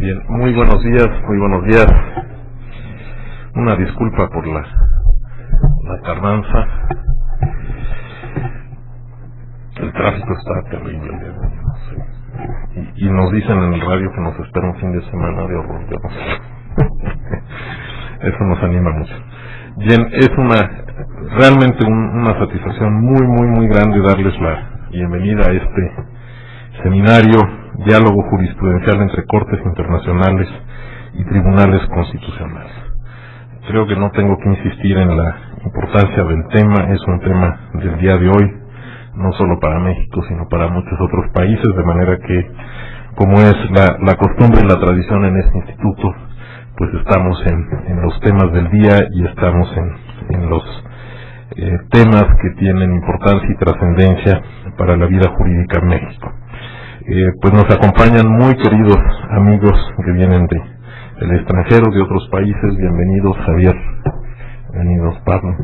Bien, muy buenos días, muy buenos días. Una disculpa por la tardanza. El tráfico está terrible. Y nos dicen en el radio que nos espera un fin de semana de horror. Eso nos anima mucho. Bien, es realmente una satisfacción muy grande darles la bienvenida a este seminario, Diálogo Jurisprudencial entre Cortes Internacionales y Tribunales Constitucionales. Creo que no tengo que insistir en la importancia del tema. Es un tema del día de hoy, no solo para México, sino para muchos otros países, de manera que, como es la costumbre y la tradición en este instituto, pues estamos en los temas del día y estamos en los temas que tienen importancia y trascendencia para la vida jurídica en México. Pues nos acompañan muy queridos amigos que vienen del extranjero, de otros países. Bienvenidos, Javier. Bienvenidos, Pablo.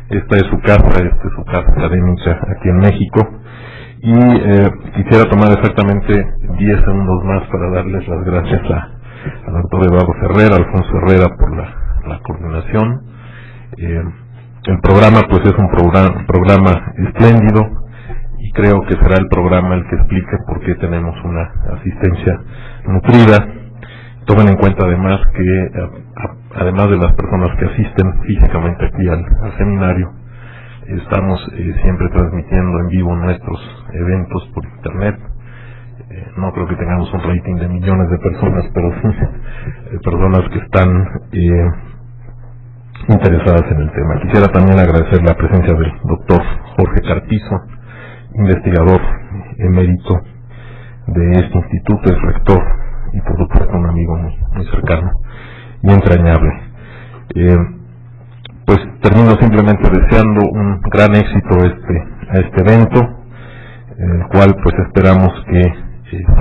Esta es su casa académica aquí en México. Y quisiera tomar exactamente 10 segundos más para darles las gracias al doctor Eduardo Ferrer, Alfonso Herrera, por la coordinación. El programa pues es un programa espléndido, y creo que será el programa el que explique por qué tenemos una asistencia nutrida. Tomen en cuenta además que además de las personas que asisten físicamente aquí al seminario, estamos siempre transmitiendo en vivo nuestros eventos por internet. No creo que tengamos un rating de millones de personas, pero sí personas que están interesadas en el tema. Quisiera también agradecer la presencia del doctor Jorge Carpizo, investigador emérito de este instituto, es rector y por supuesto un amigo muy cercano y entrañable. Pues termino simplemente deseando un gran éxito a este evento, en el cual pues esperamos que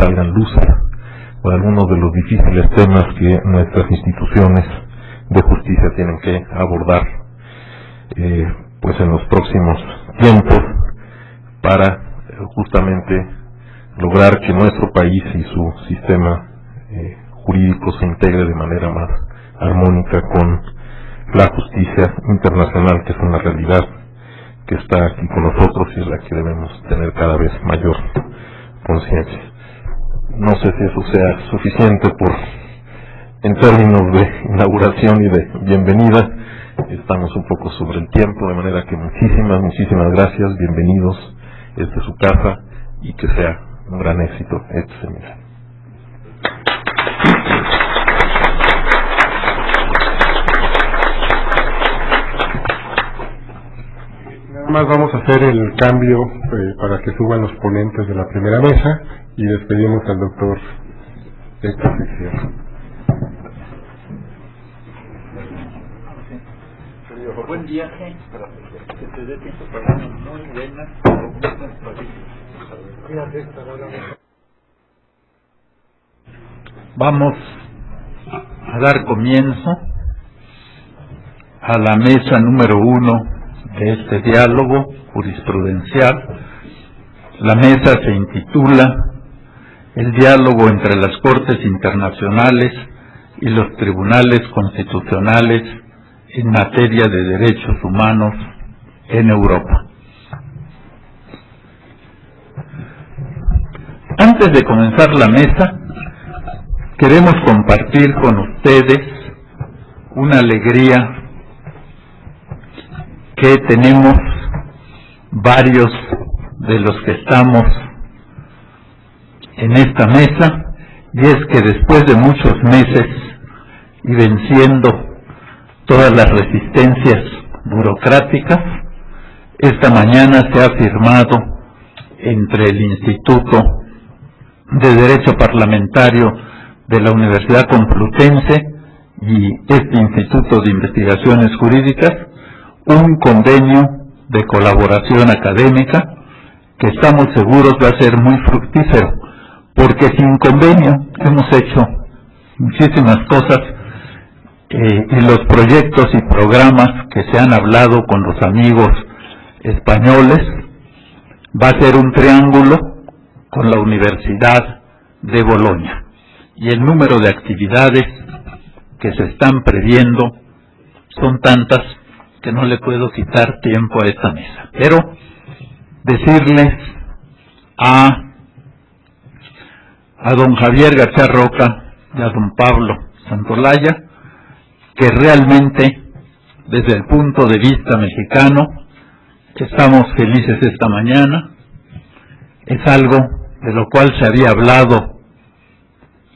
salgan luces por algunos de los difíciles temas que nuestras instituciones de justicia tienen que abordar pues en los próximos tiempos, para justamente lograr que nuestro país y su sistema jurídico se integre de manera más armónica con la justicia internacional, que es una realidad que está aquí con nosotros y es la que debemos tener cada vez mayor conciencia. No sé si eso sea suficiente en términos de inauguración y de bienvenida. Estamos un poco sobre el tiempo, de manera que muchísimas gracias, bienvenidos. Esta es su casa y que sea un gran éxito este seminario. Nada más vamos a hacer el cambio para que suban los ponentes de la primera mesa y despedimos al doctor de esta sección. Buen viaje, que te dé tiempo para una muy buena. Vamos a dar comienzo a la mesa número 1 de este diálogo jurisprudencial. La mesa se intitula El diálogo entre las Cortes Internacionales y los Tribunales Constitucionales en materia de derechos humanos en Europa. Antes de comenzar la mesa, queremos compartir con ustedes una alegría que tenemos varios de los que estamos en esta mesa, y es que después de muchos meses y venciendo todas las resistencias burocráticas, esta mañana se ha firmado entre el Instituto de Derecho Parlamentario de la Universidad Complutense y este Instituto de Investigaciones Jurídicas un convenio de colaboración académica que estamos seguros va a ser muy fructífero, porque sin convenio hemos hecho muchísimas cosas y los proyectos y programas que se han hablado con los amigos españoles va a ser un triángulo con la Universidad de Bolonia. y el número de actividades que se están previendo son tantas que no le puedo quitar tiempo a esta mesa. Pero decirles a don Javier García Roca y a don Pablo Santolaya que realmente, desde el punto de vista mexicano, estamos felices esta mañana. Es algo de lo cual se había hablado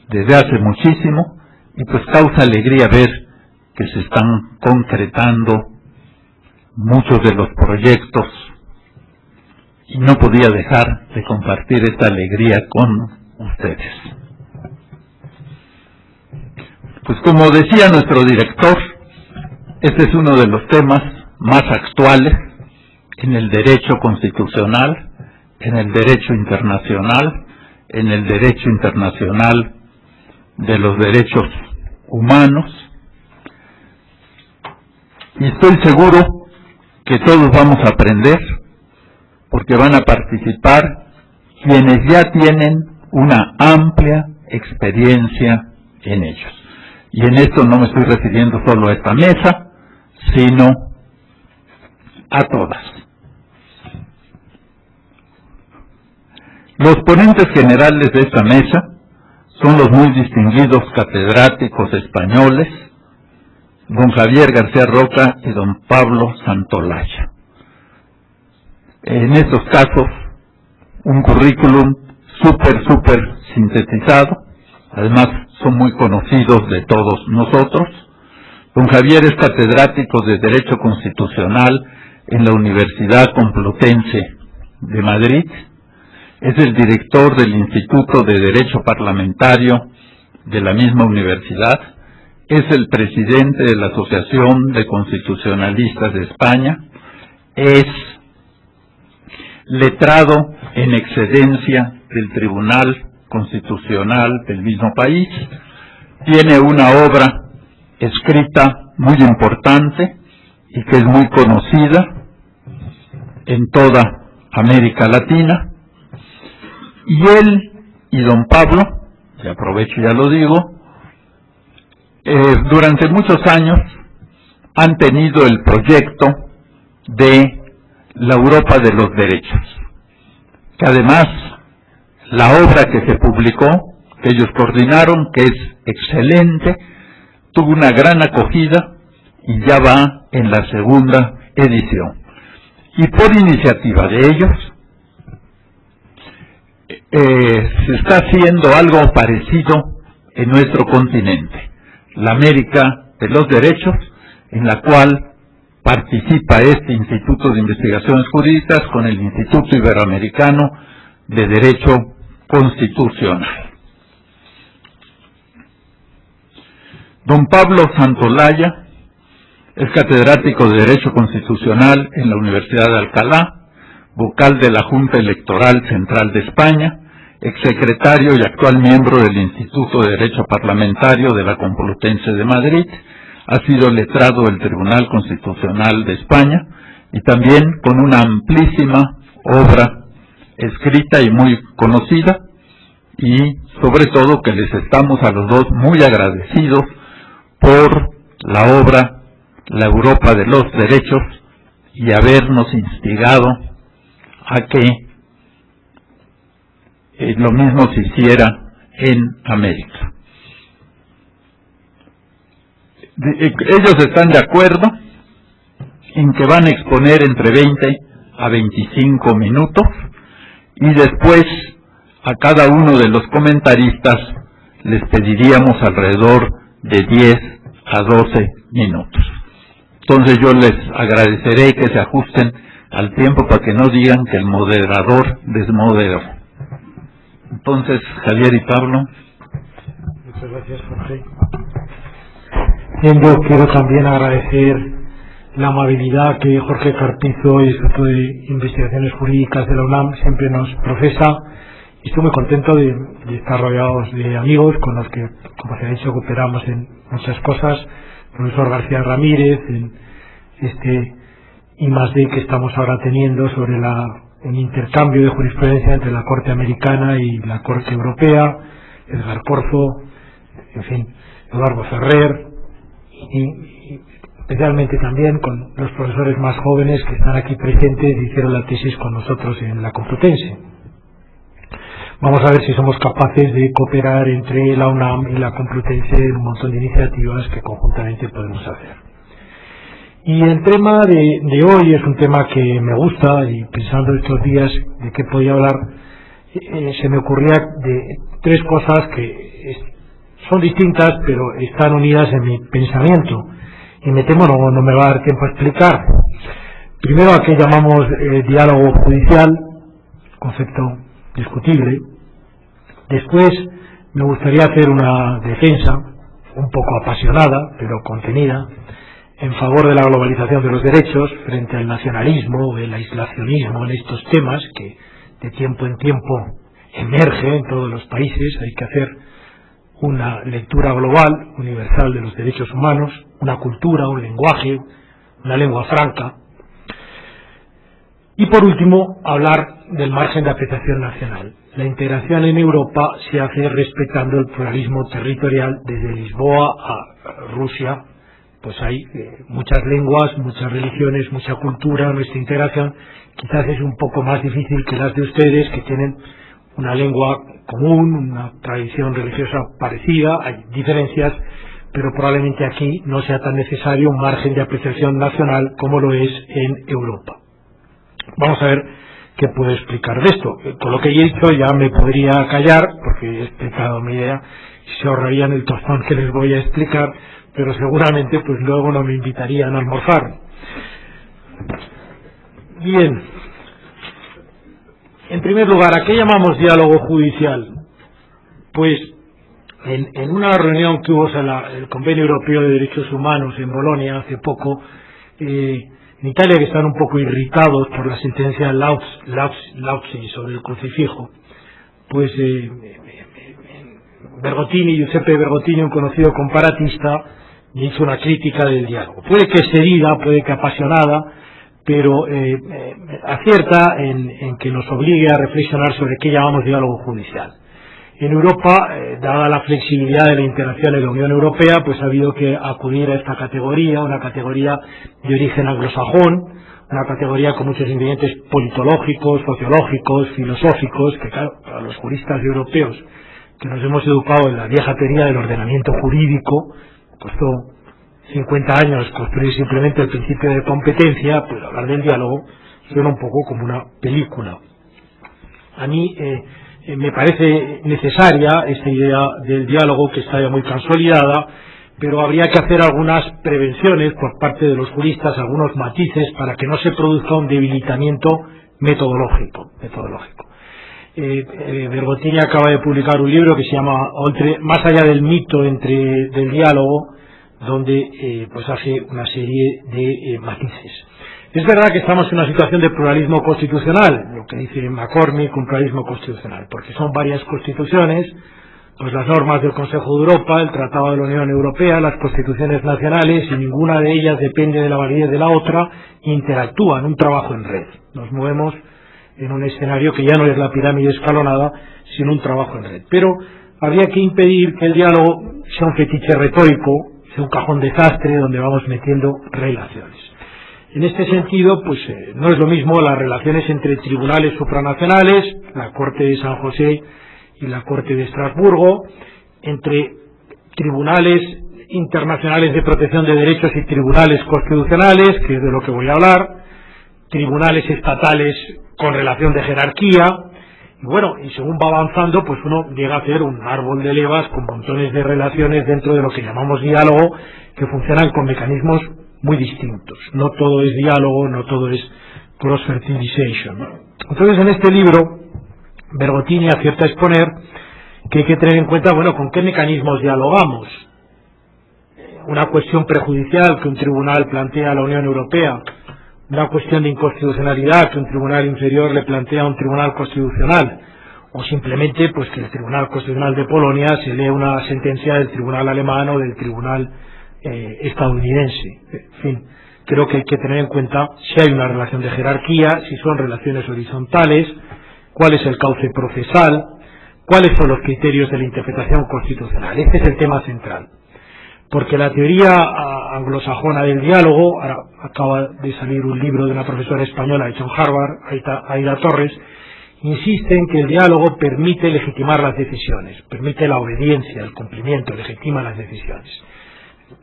desde hace muchísimo, y pues causa alegría ver que se están concretando muchos de los proyectos, y no podía dejar de compartir esta alegría con ustedes. Pues como decía nuestro director, este es uno de los temas más actuales en el derecho constitucional, en el derecho internacional, en el derecho internacional de los derechos humanos, y estoy seguro que todos vamos a aprender, porque van a participar quienes ya tienen una amplia experiencia en ellos. Y en esto no me estoy refiriendo solo a esta mesa, sino a todas. Los ponentes generales de esta mesa son los muy distinguidos catedráticos españoles, don Javier García Roca y don Pablo Santolaya. En estos casos, un currículum súper sintetizado, además son muy conocidos de todos nosotros. Don Javier es catedrático de Derecho Constitucional en la Universidad Complutense de Madrid, es el director del Instituto de Derecho Parlamentario de la misma universidad, es el presidente de la Asociación de Constitucionalistas de España, es letrado en excedencia del Tribunal Constitucional del mismo país, tiene una obra escrita muy importante y que es muy conocida en toda América Latina, y él y don Pablo, y aprovecho y ya lo digo, durante muchos años han tenido el proyecto de la Europa de los Derechos, que además la obra que se publicó, que ellos coordinaron, que es excelente, tuvo una gran acogida y ya va en la segunda edición. Y por iniciativa de ellos, se está haciendo algo parecido en nuestro continente, la América de los Derechos, en la cual participa este Instituto de Investigaciones Jurídicas con el Instituto Iberoamericano de Derecho Constitucional. Don Pablo Santolaya es catedrático de Derecho Constitucional en la Universidad de Alcalá, vocal de la Junta Electoral Central de España, exsecretario y actual miembro del Instituto de Derecho Parlamentario de la Complutense de Madrid, ha sido letrado del Tribunal Constitucional de España y también con una amplísima obra escrita y muy conocida, y sobre todo que les estamos a los dos muy agradecidos por la obra La Europa de los Derechos y habernos instigado a que lo mismo se hiciera en América. Ellos están de acuerdo en que van a exponer entre 20 a 25 minutos y después a cada uno de los comentaristas les pediríamos alrededor de 10 a 12 minutos. Entonces yo les agradeceré que se ajusten al tiempo para que no digan que el moderador desmoderó. Entonces, Javier y Pablo. Muchas gracias, Jorge. Yo quiero también agradecer la amabilidad que Jorge Carpizo y el Instituto de Investigaciones Jurídicas de la UNAM siempre nos profesa, y estoy muy contento de estar rodeados de amigos con los que, como se ha dicho, cooperamos en muchas cosas. El profesor García Ramírez, en este I+D que estamos ahora teniendo sobre el intercambio de jurisprudencia entre la Corte Americana y la Corte Europea, Edgar Corzo, en fin, Eduardo Ferrer, y especialmente también con los profesores más jóvenes que están aquí presentes y hicieron la tesis con nosotros en la Complutense. Vamos a ver si somos capaces de cooperar entre la UNAM y la Complutense en un montón de iniciativas que conjuntamente podemos hacer. Y el tema de hoy es un tema que me gusta, y pensando estos días de qué podía hablar, se me ocurría de tres cosas que son distintas pero están unidas en mi pensamiento, y me temo no me va a dar tiempo a explicar. Primero, a qué llamamos diálogo judicial, concepto discutible. Después me gustaría hacer una defensa un poco apasionada pero contenida en favor de la globalización de los derechos frente al nacionalismo o el aislacionismo en estos temas que de tiempo en tiempo emerge en todos los países. Hay que hacer una lectura global, universal de los derechos humanos, una cultura, un lenguaje, una lengua franca. Y por último, hablar del margen de apreciación nacional. La integración en Europa se hace respetando el pluralismo territorial desde Lisboa a Rusia. Pues hay muchas lenguas, muchas religiones, mucha cultura. Nuestra integración quizás es un poco más difícil que las de ustedes, que tienen una lengua común, una tradición religiosa parecida. Hay diferencias, pero probablemente aquí no sea tan necesario un margen de apreciación nacional como lo es en Europa. Vamos a ver qué puedo explicar de esto. Con lo que he dicho ya me podría callar, porque he explicado mi idea y se ahorrarían el tostón que les voy a explicar, pero seguramente pues luego no me invitarían a almorzar. Bien. En primer lugar, ¿a qué llamamos diálogo judicial? Pues en una reunión que hubo en el Convenio Europeo de Derechos Humanos en Bolonia hace poco, en Italia, que están un poco irritados por la sentencia Lauzi sobre el crucifijo, pues Giuseppe Bergottini, un conocido comparatista, me hizo una crítica del diálogo. Puede que excedida, puede que apasionada, pero acierta en que nos obligue a reflexionar sobre qué llamamos diálogo judicial. En Europa, dada la flexibilidad de la integración en la Unión Europea, pues ha habido que acudir a esta categoría, una categoría de origen anglosajón, una categoría con muchos ingredientes politológicos, sociológicos, filosóficos, que claro, para los juristas europeos que nos hemos educado en la vieja teoría del ordenamiento jurídico, costó 50 años construir simplemente el principio de competencia, pues hablar del diálogo suena un poco como una película. A mí me parece necesaria esta idea del diálogo, que está ya muy consolidada, pero habría que hacer algunas prevenciones por parte de los juristas, algunos matices, para que no se produzca un debilitamiento metodológico. Bergottini acaba de publicar un libro que se llama Más allá del mito del diálogo, donde pues hace una serie de matices. Es verdad que estamos en una situación de pluralismo constitucional, lo que dice McCormick, un pluralismo constitucional, porque son varias constituciones, pues las normas del Consejo de Europa, el Tratado de la Unión Europea, las constituciones nacionales, y ninguna de ellas depende de la validez de la otra, interactúan, un trabajo en red. Nos movemos en un escenario que ya no es la pirámide escalonada, sino un trabajo en red. Pero habría que impedir que el diálogo sea un fetiche retórico, sea un cajón desastre donde vamos metiendo relaciones. En este sentido, pues no es lo mismo las relaciones entre tribunales supranacionales, la Corte de San José y la Corte de Estrasburgo, entre tribunales internacionales de protección de derechos y tribunales constitucionales, que es de lo que voy a hablar, tribunales estatales con relación de jerarquía, y bueno, y según va avanzando, pues uno llega a hacer un árbol de levas con montones de relaciones dentro de lo que llamamos diálogo, que funcionan con mecanismos muy distintos. No todo es diálogo, no todo es cross-fertilization. Entonces, en este libro, Bergottini acierta a exponer que hay que tener en cuenta, bueno, con qué mecanismos dialogamos. Una cuestión prejudicial que un tribunal plantea a la Unión Europea, una cuestión de inconstitucionalidad que un tribunal inferior le plantea a un tribunal constitucional, o simplemente pues que el Tribunal Constitucional de Polonia se lee una sentencia del tribunal alemán o del tribunal estadounidense. En fin, creo que hay que tener en cuenta si hay una relación de jerarquía, si son relaciones horizontales, cuál es el cauce procesal, ¿Cuáles son los criterios de la interpretación constitucional? Este es el tema central. Porque la teoría anglosajona del diálogo, ahora acaba de salir un libro de una profesora española hecha en Harvard, Aida Torres, insiste en que el diálogo permite legitimar las decisiones, permite la obediencia, el cumplimiento, legitima las decisiones.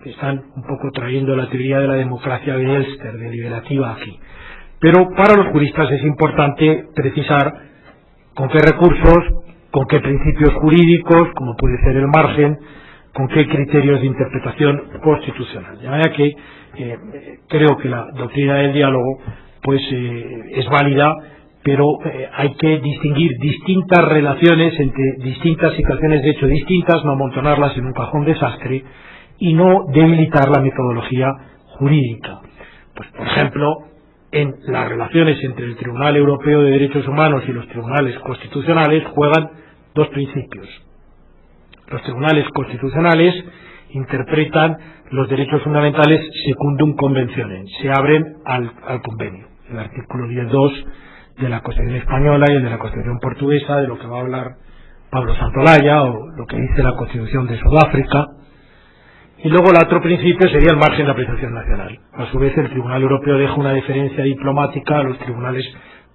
Están un poco trayendo la teoría de la democracia de Elster, deliberativa, aquí. Pero para los juristas es importante precisar con qué recursos, con qué principios jurídicos, como puede ser el margen, con qué criterios de interpretación constitucional. De manera que creo que la doctrina del diálogo pues es válida, pero hay que distinguir distintas relaciones entre distintas situaciones de hecho distintas, no amontonarlas en un cajón desastre y no debilitar la metodología jurídica. Pues, por ejemplo, en las relaciones entre el Tribunal Europeo de Derechos Humanos y los tribunales constitucionales juegan dos principios. Los tribunales constitucionales interpretan los derechos fundamentales secundum conventionem, se abren al convenio. El artículo 10.2 de la Constitución española y el de la Constitución portuguesa, de lo que va a hablar Pablo Santolaya, o lo que dice la Constitución de Sudáfrica. Y luego el otro principio sería el margen de apreciación nacional. A su vez, el Tribunal Europeo deja una deferencia diplomática a los tribunales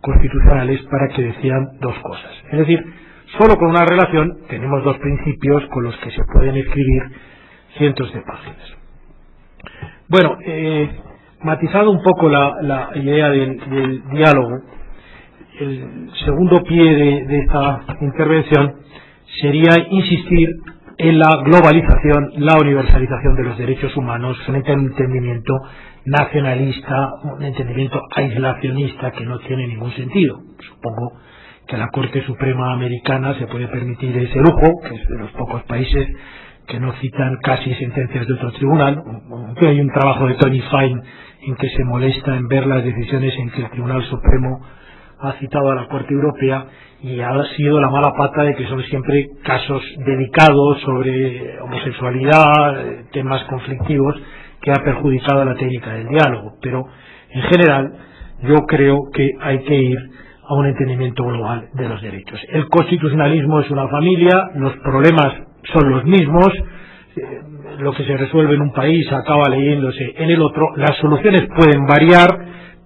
constitucionales para que decidan dos cosas. Es decir, solo con una relación tenemos dos principios con los que se pueden escribir cientos de páginas. Bueno, matizado un poco la idea del diálogo, el segundo pie de esta intervención sería insistir en la globalización, la universalización de los derechos humanos, un entendimiento nacionalista, un entendimiento aislacionista que no tiene ningún sentido. Supongo que la Corte Suprema Americana se puede permitir ese lujo, que es de los pocos países que no citan casi sentencias de otro tribunal. Hay un trabajo de Tony Fine en que se molesta en ver las decisiones en que el Tribunal Supremo ha citado a la Corte Europea, y ha sido la mala pata de que son siempre casos delicados sobre homosexualidad, temas conflictivos, que ha perjudicado a la técnica del diálogo. Pero en general yo creo que hay que ir a un entendimiento global de los derechos. El constitucionalismo es una familia, los problemas son los mismos, lo que se resuelve en un país acaba leyéndose en el otro, las soluciones pueden variar,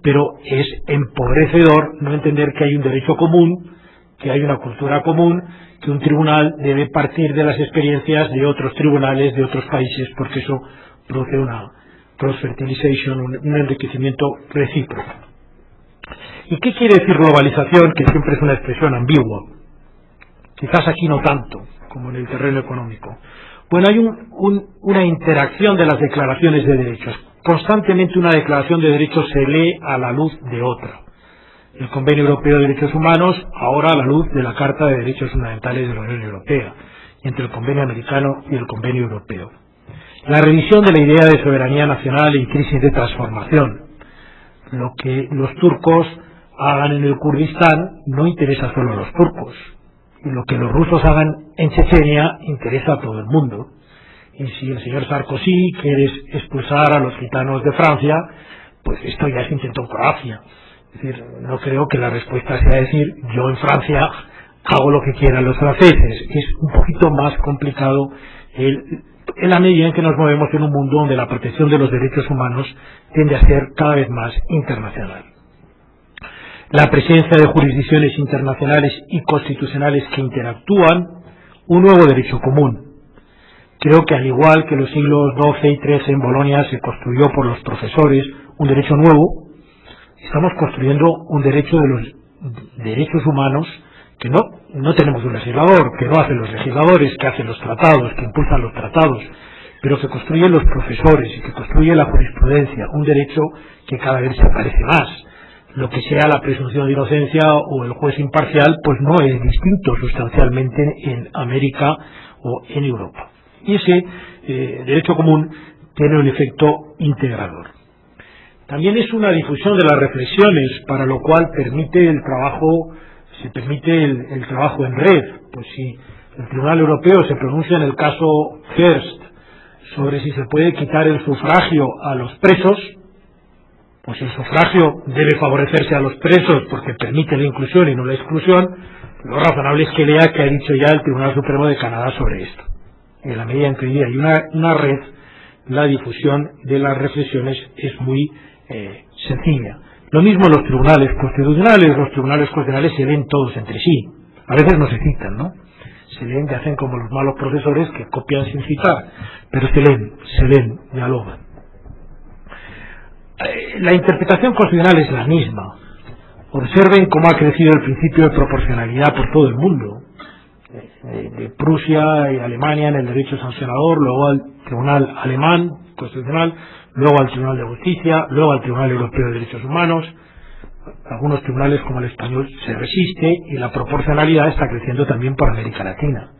pero es empobrecedor no entender que hay un derecho común, que hay una cultura común, que un tribunal debe partir de las experiencias de otros tribunales, de otros países, porque eso produce una cross-fertilization, un enriquecimiento recíproco. ¿Y qué quiere decir globalización? Que siempre es una expresión ambigua. Quizás aquí no tanto, como en el terreno económico. Bueno, hay una interacción de las declaraciones de derechos. Constantemente una declaración de derechos se lee a la luz de otra. El Convenio Europeo de Derechos Humanos, ahora a la luz de la Carta de Derechos Fundamentales de la Unión Europea, entre el Convenio Americano y el Convenio Europeo. La revisión de la idea de soberanía nacional en crisis de transformación. Lo que los turcos hagan en el Kurdistán no interesa solo a los turcos. Y lo que los rusos hagan en Chechenia interesa a todo el mundo. Y si el señor Sarkozy quiere expulsar a los gitanos de Francia, pues esto ya se intentó en Croacia. Es decir, no creo que la respuesta sea decir, yo en Francia hago lo que quieran los franceses. Es un poquito más complicado en la medida en que nos movemos en un mundo donde la protección de los derechos humanos tiende a ser cada vez más internacional. La presencia de jurisdicciones internacionales y constitucionales que interactúan, un nuevo derecho común. Creo que al igual que los siglos XII y XIII en Bolonia se construyó por los profesores un derecho nuevo, estamos construyendo un derecho de los derechos humanos que no tenemos un legislador, que no hacen los legisladores, que hacen los tratados, que impulsan los tratados, pero que construyen los profesores y que construye la jurisprudencia, un derecho que cada vez se parece más. Lo que sea la presunción de inocencia o el juez imparcial, pues no es distinto sustancialmente en América o en Europa. Y ese derecho común tiene un efecto integrador. También es una difusión de las reflexiones, para lo cual se permite el trabajo en red. Pues si el Tribunal Europeo se pronuncia en el caso Hearst sobre si se puede quitar el sufragio a los presos, pues el sufragio debe favorecerse a los presos porque permite la inclusión y no la exclusión, lo razonable es que lea que ha dicho ya el Tribunal Supremo de Canadá sobre esto. En la medida en que hay una red, la difusión de las reflexiones es muy sencilla. Lo mismo los tribunales constitucionales se leen todos entre sí. A veces no se citan, ¿no? Se leen y hacen como los malos profesores que copian sin citar, pero se leen, dialogan. La interpretación constitucional es la misma. Observen cómo ha crecido el principio de proporcionalidad por todo el mundo. De Prusia y Alemania en el derecho sancionador, luego al Tribunal Alemán Constitucional, luego al Tribunal de Justicia, luego al Tribunal Europeo de Derechos Humanos. Algunos tribunales como el español se resiste y la proporcionalidad está creciendo también por América Latina.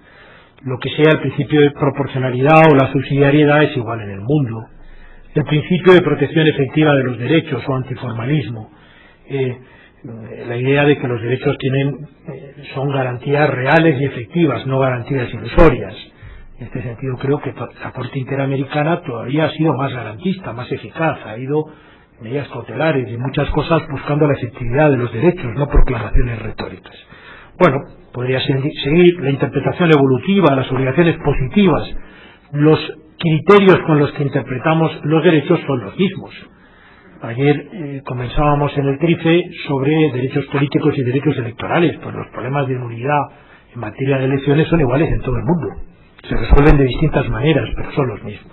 Lo que sea el principio de proporcionalidad o la subsidiariedad es igual en el mundo. El principio de protección efectiva de los derechos o antiformalismo, la idea de que los derechos son garantías reales y efectivas, no garantías ilusorias. En este sentido creo que la Corte Interamericana todavía ha sido más garantista, más eficaz, ha ido medidas cautelares y muchas cosas buscando la efectividad de los derechos, no proclamaciones retóricas. Bueno, podría seguir la interpretación evolutiva, las obligaciones positivas, los criterios con los que interpretamos los derechos son los mismos. Ayer comenzábamos en el TRIFE sobre derechos políticos y derechos electorales, pues los problemas de nulidad en materia de elecciones son iguales en todo el mundo. Se resuelven de distintas maneras, pero son los mismos.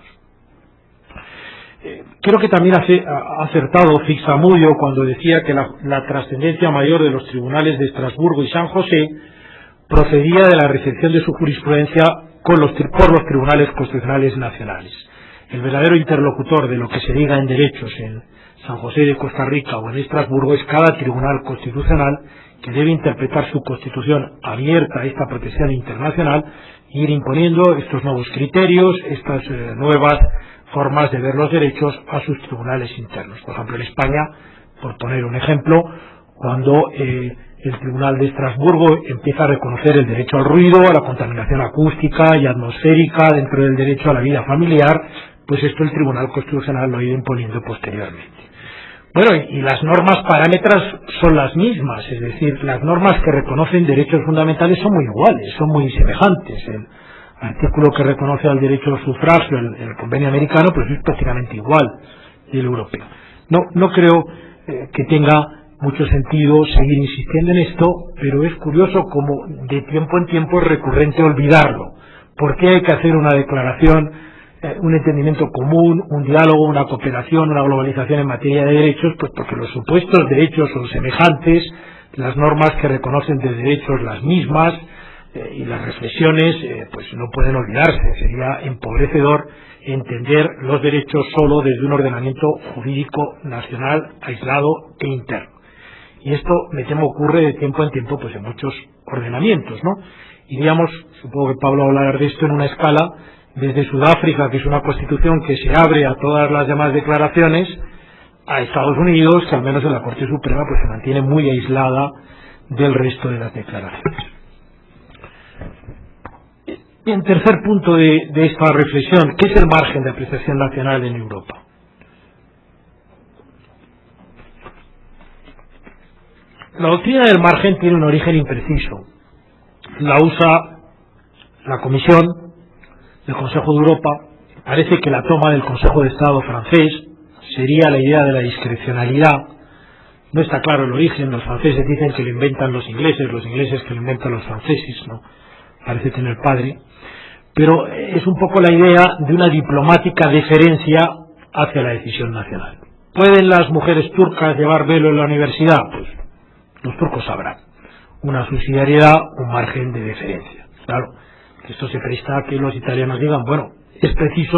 Creo que también ha acertado Fixamudio cuando decía que la trascendencia mayor de los tribunales de Estrasburgo y San José procedía de la recepción de su jurisprudencia por los tribunales constitucionales nacionales. El verdadero interlocutor de lo que se diga en derechos en San José de Costa Rica o en Estrasburgo es cada tribunal constitucional que debe interpretar su constitución abierta a esta protección internacional e ir imponiendo estos nuevos criterios, estas nuevas formas de ver los derechos a sus tribunales internos. Por ejemplo, en España, por poner un ejemplo, cuando el Tribunal de Estrasburgo empieza a reconocer el derecho al ruido, a la contaminación acústica y atmosférica dentro del derecho a la vida familiar, pues esto el Tribunal Constitucional lo ha ido imponiendo posteriormente. Bueno, y las normas parámetras son las mismas, es decir, las normas que reconocen derechos fundamentales son muy iguales, son muy semejantes. El artículo que reconoce al derecho al sufragio, el convenio americano, pues es prácticamente igual del europeo. No creo que tenga mucho sentido seguir insistiendo en esto, pero es curioso como de tiempo en tiempo es recurrente olvidarlo. ¿Por qué hay que hacer una declaración, un entendimiento común, un diálogo, una cooperación, una globalización en materia de derechos? Pues porque los supuestos derechos son semejantes, las normas que reconocen de derechos las mismas, y las reflexiones pues no pueden olvidarse. Sería empobrecedor entender los derechos solo desde un ordenamiento jurídico nacional aislado e interno. Y esto, me temo, ocurre de tiempo en tiempo pues en muchos ordenamientos, ¿no? Iríamos, supongo que Pablo hablará de esto, en una escala desde Sudáfrica, que es una constitución que se abre a todas las demás declaraciones, a Estados Unidos, que al menos en la Corte Suprema pues se mantiene muy aislada del resto de las declaraciones. En tercer punto de esta reflexión, ¿qué es el margen de apreciación nacional en Europa? La doctrina del margen tiene un origen impreciso. La usa la Comisión, el Consejo de Europa. Parece que la toma del Consejo de Estado francés sería la idea de la discrecionalidad. No está claro el origen. Los franceses dicen que lo inventan los ingleses que lo inventan los franceses, ¿no? Parece tener padre. Pero es un poco la idea de una diplomática deferencia hacia la decisión nacional. ¿Pueden las mujeres turcas llevar velo en la universidad? Pues los turcos sabrán. Una subsidiariedad, un margen de deferencia. Claro, esto se presta a que los italianos digan, bueno, es preciso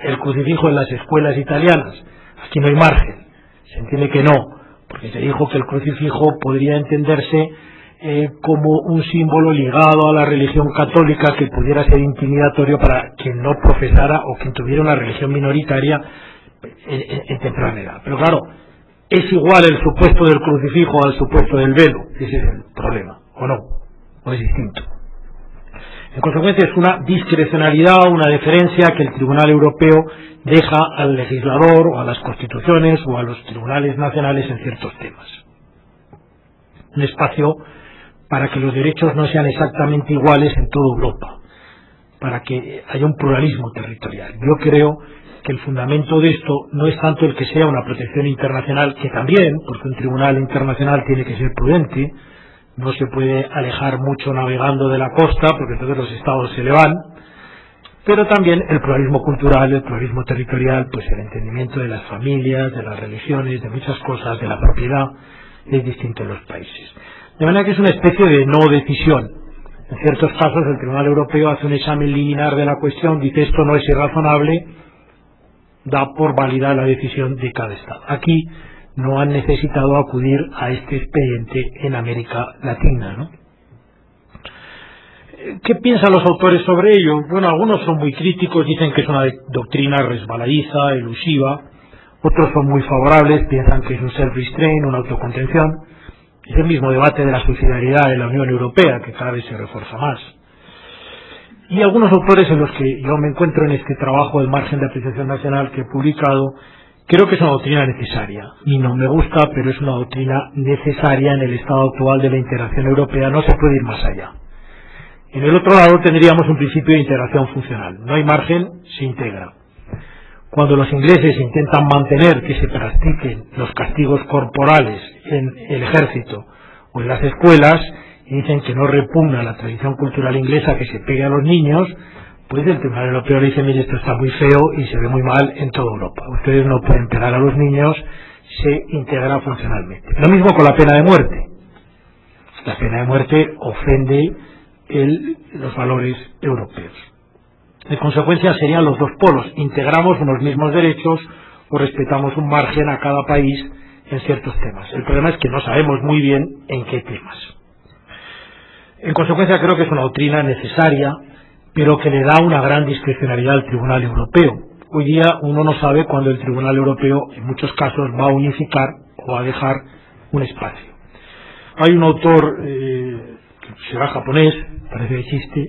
el crucifijo en las escuelas italianas. Aquí no hay margen. Se entiende que no, porque se dijo que el crucifijo podría entenderse como un símbolo ligado a la religión católica que pudiera ser intimidatorio para quien no profesara o quien tuviera una religión minoritaria en temprana edad. Pero claro, ¿es igual el supuesto del crucifijo al supuesto del velo? Ese es el problema, ¿o no? ¿O es distinto? En consecuencia, es una discrecionalidad, una deferencia que el Tribunal Europeo deja al legislador o a las constituciones o a los tribunales nacionales en ciertos temas. Un espacio para que los derechos no sean exactamente iguales en toda Europa, para que haya un pluralismo territorial. Yo creo que el fundamento de esto no es tanto el que sea una protección internacional, que también, porque un tribunal internacional tiene que ser prudente, no se puede alejar mucho navegando de la costa, porque entonces los estados se le van, pero también el pluralismo cultural, el pluralismo territorial, pues el entendimiento de las familias, de las religiones, de muchas cosas, de la propiedad, es distinto en los países. De manera que es una especie de no decisión. En ciertos casos el Tribunal Europeo hace un examen liminar de la cuestión, dice esto no es irrazonable, da por válida la decisión de cada Estado. Aquí no han necesitado acudir a este expediente en América Latina, ¿no? ¿Qué piensan los autores sobre ello? Bueno, algunos son muy críticos, dicen que es una doctrina resbaladiza, elusiva, otros son muy favorables, piensan que es un self-restraint, una autocontención. Es el mismo debate de la subsidiariedad de la Unión Europea, que cada vez se refuerza más. Y algunos autores en los que yo me encuentro en este trabajo del margen de apreciación nacional que he publicado, creo que es una doctrina necesaria. Y no me gusta, pero es una doctrina necesaria en el estado actual de la integración europea, no se puede ir más allá. En el otro lado tendríamos un principio de integración funcional. No hay margen, se integra. Cuando los ingleses intentan mantener que se practiquen los castigos corporales en el ejército o en las escuelas y dicen que no repugna la tradición cultural inglesa que se pegue a los niños, pues el Tribunal Europeo le dice, mire, esto está muy feo y se ve muy mal en toda Europa. Ustedes no pueden pegar a los niños, se integra funcionalmente. Lo mismo con la pena de muerte. La pena de muerte ofende los valores europeos. En consecuencia serían los dos polos, integramos unos mismos derechos o respetamos un margen a cada país en ciertos temas. El problema es que no sabemos muy bien en qué temas. En consecuencia creo que es una doctrina necesaria, pero que le da una gran discrecionalidad al Tribunal Europeo. Hoy día uno no sabe cuándo el Tribunal Europeo en muchos casos va a unificar o a dejar un espacio. Hay un autor que será japonés, parece que existe,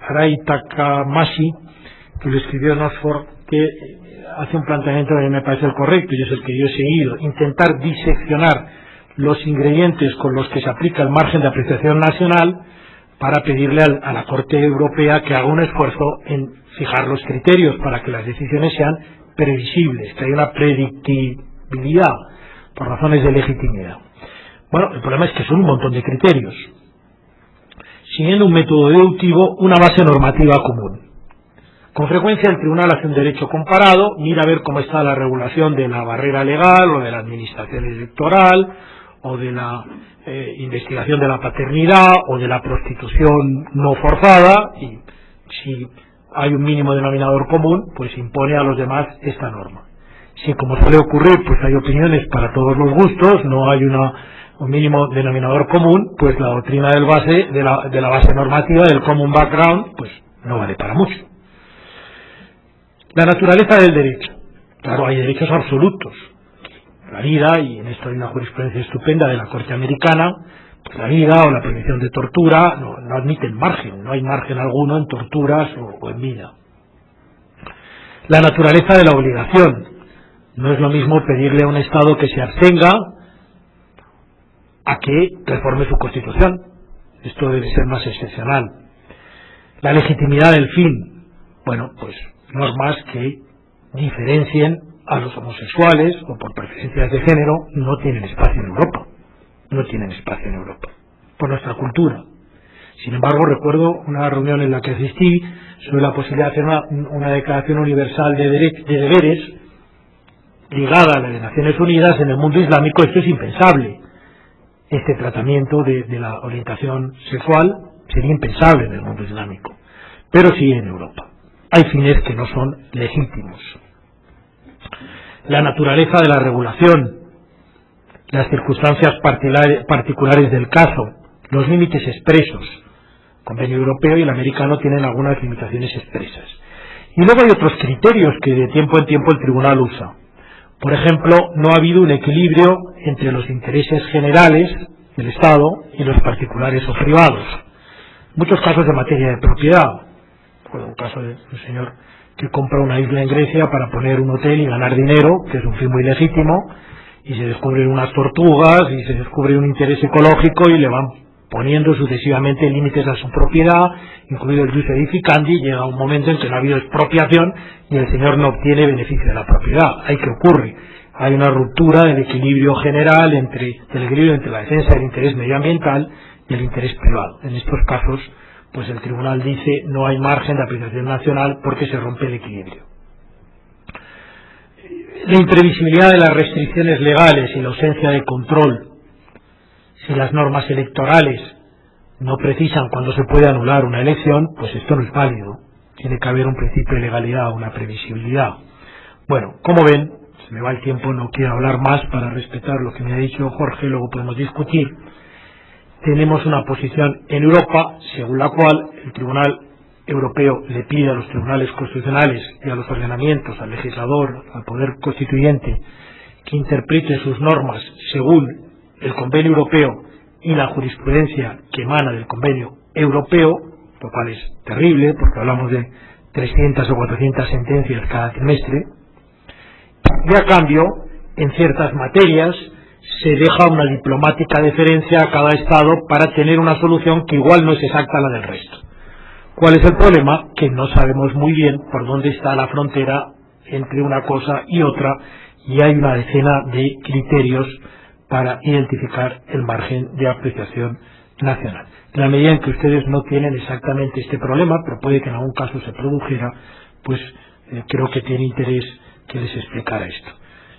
Arai Takamashi, que lo escribió en Oxford, que hace un planteamiento que me parece el correcto y es el que yo he seguido: intentar diseccionar los ingredientes con los que se aplica el margen de apreciación nacional para pedirle a la Corte Europea que haga un esfuerzo en fijar los criterios para que las decisiones sean previsibles, que haya una predictibilidad por razones de legitimidad. Bueno, el problema es que son un montón de criterios, siguiendo un método deductivo, una base normativa común. Con frecuencia el tribunal hace un derecho comparado, mira a ver cómo está la regulación de la barrera legal o de la administración electoral o de la investigación de la paternidad o de la prostitución no forzada, y si hay un mínimo denominador común, pues impone a los demás esta norma. Si, como suele ocurrir, pues hay opiniones para todos los gustos, no hay un mínimo denominador común, pues la doctrina de la base normativa, del common background, pues no vale para mucho. La naturaleza del derecho. Claro, hay derechos absolutos. La vida, y en esto hay una jurisprudencia estupenda de la Corte Americana, pues la vida o la prohibición de tortura no admiten margen, no hay margen alguno en torturas o en vida. La naturaleza de la obligación. No es lo mismo pedirle a un Estado que se abstenga a que reforme su Constitución. Esto debe ser más excepcional. La legitimidad del fin. Bueno, pues normas que diferencien a los homosexuales o por preferencias de género no tienen espacio en Europa. No tienen espacio en Europa, por nuestra cultura. Sin embargo, recuerdo una reunión en la que asistí sobre la posibilidad de hacer una declaración universal de deberes ligada a la de Naciones Unidas. En el mundo islámico esto es impensable. Este tratamiento de la orientación sexual sería impensable en el mundo islámico, pero sí en Europa. Hay fines que no son legítimos. La naturaleza de la regulación, las circunstancias particulares del caso, los límites expresos. El Convenio Europeo y el americano tienen algunas limitaciones expresas. Y luego hay otros criterios que de tiempo en tiempo el tribunal usa. Por ejemplo, no ha habido un equilibrio entre los intereses generales del Estado y los particulares o privados. muchos casos de materia de propiedad. Bueno, un caso de un señor que compra una isla en Grecia para poner un hotel y ganar dinero, que es un fin muy legítimo, y se descubren unas tortugas y se descubre un interés ecológico y le van poniendo sucesivamente límites a su propiedad, incluido el jus edificandi. Llega un momento en que no ha habido expropiación y el señor no obtiene beneficio de la propiedad. ¿Ahí qué ocurre? Hay una ruptura del equilibrio general entre la defensa del interés medioambiental y el interés privado. En estos casos, pues el tribunal dice no hay margen de aplicación nacional porque se rompe el equilibrio. La imprevisibilidad de las restricciones legales y la ausencia de control, si las normas electorales no precisan cuándo se puede anular una elección, pues esto no es válido. Tiene que haber un principio de legalidad, una previsibilidad. Bueno, como ven, se me va el tiempo, no quiero hablar más para respetar lo que me ha dicho Jorge, luego podemos discutir. Tenemos una posición en Europa según la cual el Tribunal Europeo le pide a los tribunales constitucionales y a los ordenamientos, al legislador, al poder constituyente, que interprete sus normas según el Convenio Europeo y la jurisprudencia que emana del Convenio Europeo, lo cual es terrible porque hablamos de 300 o 400 sentencias cada trimestre, y a cambio, en ciertas materias, se deja una diplomática deferencia a cada Estado para tener una solución que igual no es exacta a la del resto. ¿Cuál es el problema? Que no sabemos muy bien por dónde está la frontera entre una cosa y otra, y hay una decena de criterios para identificar el margen de apreciación nacional. En la medida en que ustedes no tienen exactamente este problema, pero puede que en algún caso se produjera, pues creo que tiene interés que les explicara esto.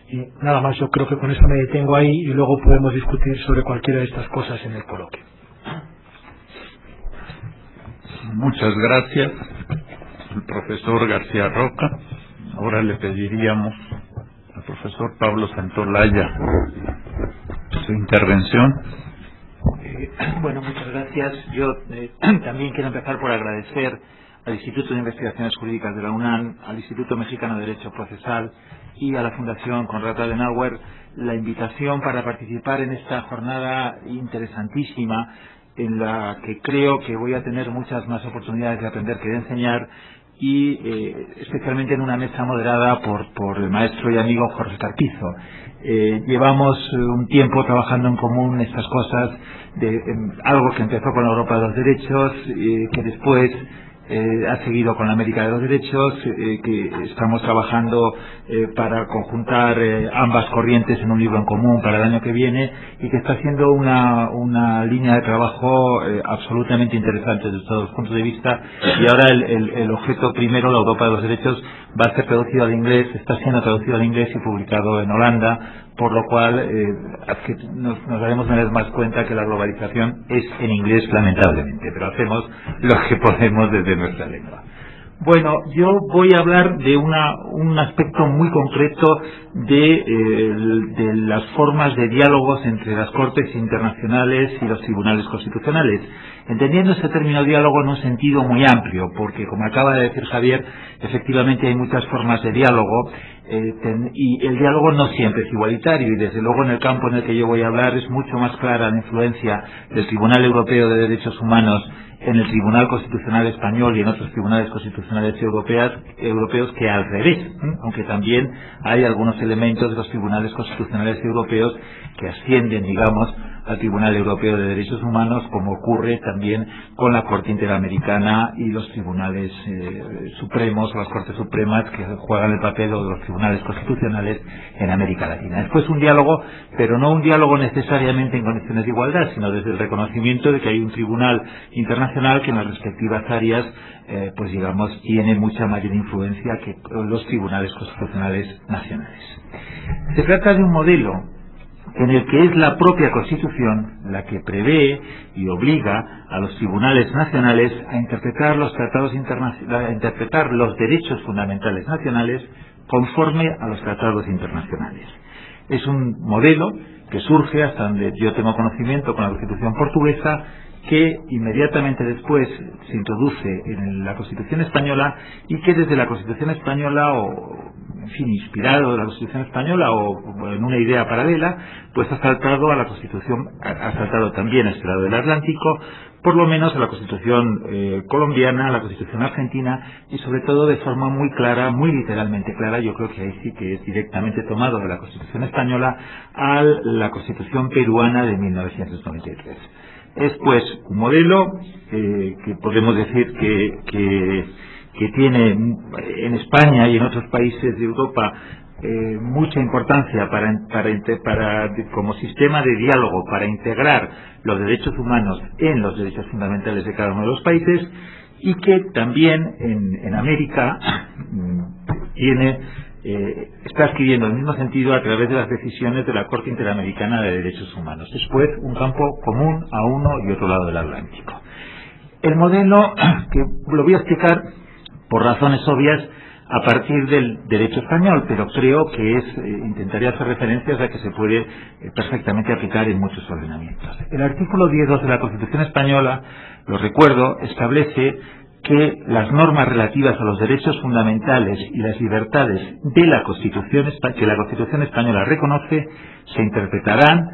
Y nada más, yo creo que con eso me detengo ahí y luego podemos discutir sobre cualquiera de estas cosas en el coloquio. Muchas gracias, el profesor García Roca. Ahora le pediríamos al profesor Pablo Santolaya su intervención. Bueno, muchas gracias. Yo también quiero empezar por agradecer al Instituto de Investigaciones Jurídicas de la UNAM, al Instituto Mexicano de Derecho Procesal y a la Fundación Konrad Adenauer la invitación para participar en esta jornada interesantísima en la que creo que voy a tener muchas más oportunidades de aprender que de enseñar, y especialmente en una mesa moderada por el maestro y amigo Jorge Carpizo. Llevamos un tiempo trabajando en común estas cosas, algo que empezó con la Europa de los Derechos, que después ha seguido con la América de los Derechos, que estamos trabajando para conjuntar ambas corrientes en un libro en común para el año que viene, y que está siendo una línea de trabajo absolutamente interesante desde todos los puntos de vista. Y ahora el objeto primero, la Europa de los Derechos, va a ser traducido al inglés, está siendo traducido al inglés y publicado en Holanda, por lo cual nos daremos una vez más cuenta que la globalización es en inglés, lamentablemente, pero hacemos lo que podemos desde nuestra lengua. Bueno, yo voy a hablar de un aspecto muy concreto de las formas de diálogos entre las Cortes internacionales y los tribunales constitucionales, entendiendo ese término diálogo en un sentido muy amplio, porque, como acaba de decir Javier, efectivamente hay muchas formas de diálogo, y el diálogo no siempre es igualitario, y desde luego en el campo en el que yo voy a hablar es mucho más clara la influencia del Tribunal Europeo de Derechos Humanos en el Tribunal Constitucional Español y en otros tribunales constitucionales europeos que al revés, aunque también hay algunos elementos de los tribunales constitucionales europeos que ascienden, digamos, al Tribunal Europeo de Derechos Humanos, como ocurre también con la Corte Interamericana y los tribunales supremos o las Cortes Supremas, que juegan el papel de los tribunales constitucionales en América Latina. Después un diálogo, pero no un diálogo necesariamente en condiciones de igualdad, sino desde el reconocimiento de que hay un tribunal internacional que en las respectivas áreas pues digamos tiene mucha mayor influencia que los tribunales constitucionales nacionales. Se trata de un modelo en el que es la propia Constitución la que prevé y obliga a los tribunales nacionales a interpretar los tratados internacionales, a interpretar los derechos fundamentales nacionales conforme a los tratados internacionales. Es un modelo que surge, hasta donde yo tengo conocimiento, con la Constitución portuguesa, que inmediatamente después se introduce en la Constitución española, y que desde la Constitución española, o en fin, inspirado en la Constitución española o en una idea paralela, pues ha saltado a la Constitución, ha saltado también a este lado del Atlántico, por lo menos a la Constitución colombiana, a la Constitución argentina y sobre todo de forma muy clara, muy literalmente clara, yo creo que ahí sí que es directamente tomado de la Constitución española a la Constitución peruana de 1993. Es pues un modelo que podemos decir que tiene en España y en otros países de Europa mucha importancia como sistema de diálogo para integrar los derechos humanos en los derechos fundamentales de cada uno de los países, y que también en América está adquiriendo el mismo sentido a través de las decisiones de la Corte Interamericana de Derechos Humanos. Es pues un campo común a uno y otro lado del Atlántico. El modelo, que lo voy a explicar por razones obvias a partir del derecho español, pero creo que intentaré hacer referencias a que se puede perfectamente aplicar en muchos ordenamientos. El artículo 10.2 de la Constitución española, lo recuerdo, establece que las normas relativas a los derechos fundamentales y las libertades de la Constitución, que la Constitución española reconoce, se interpretarán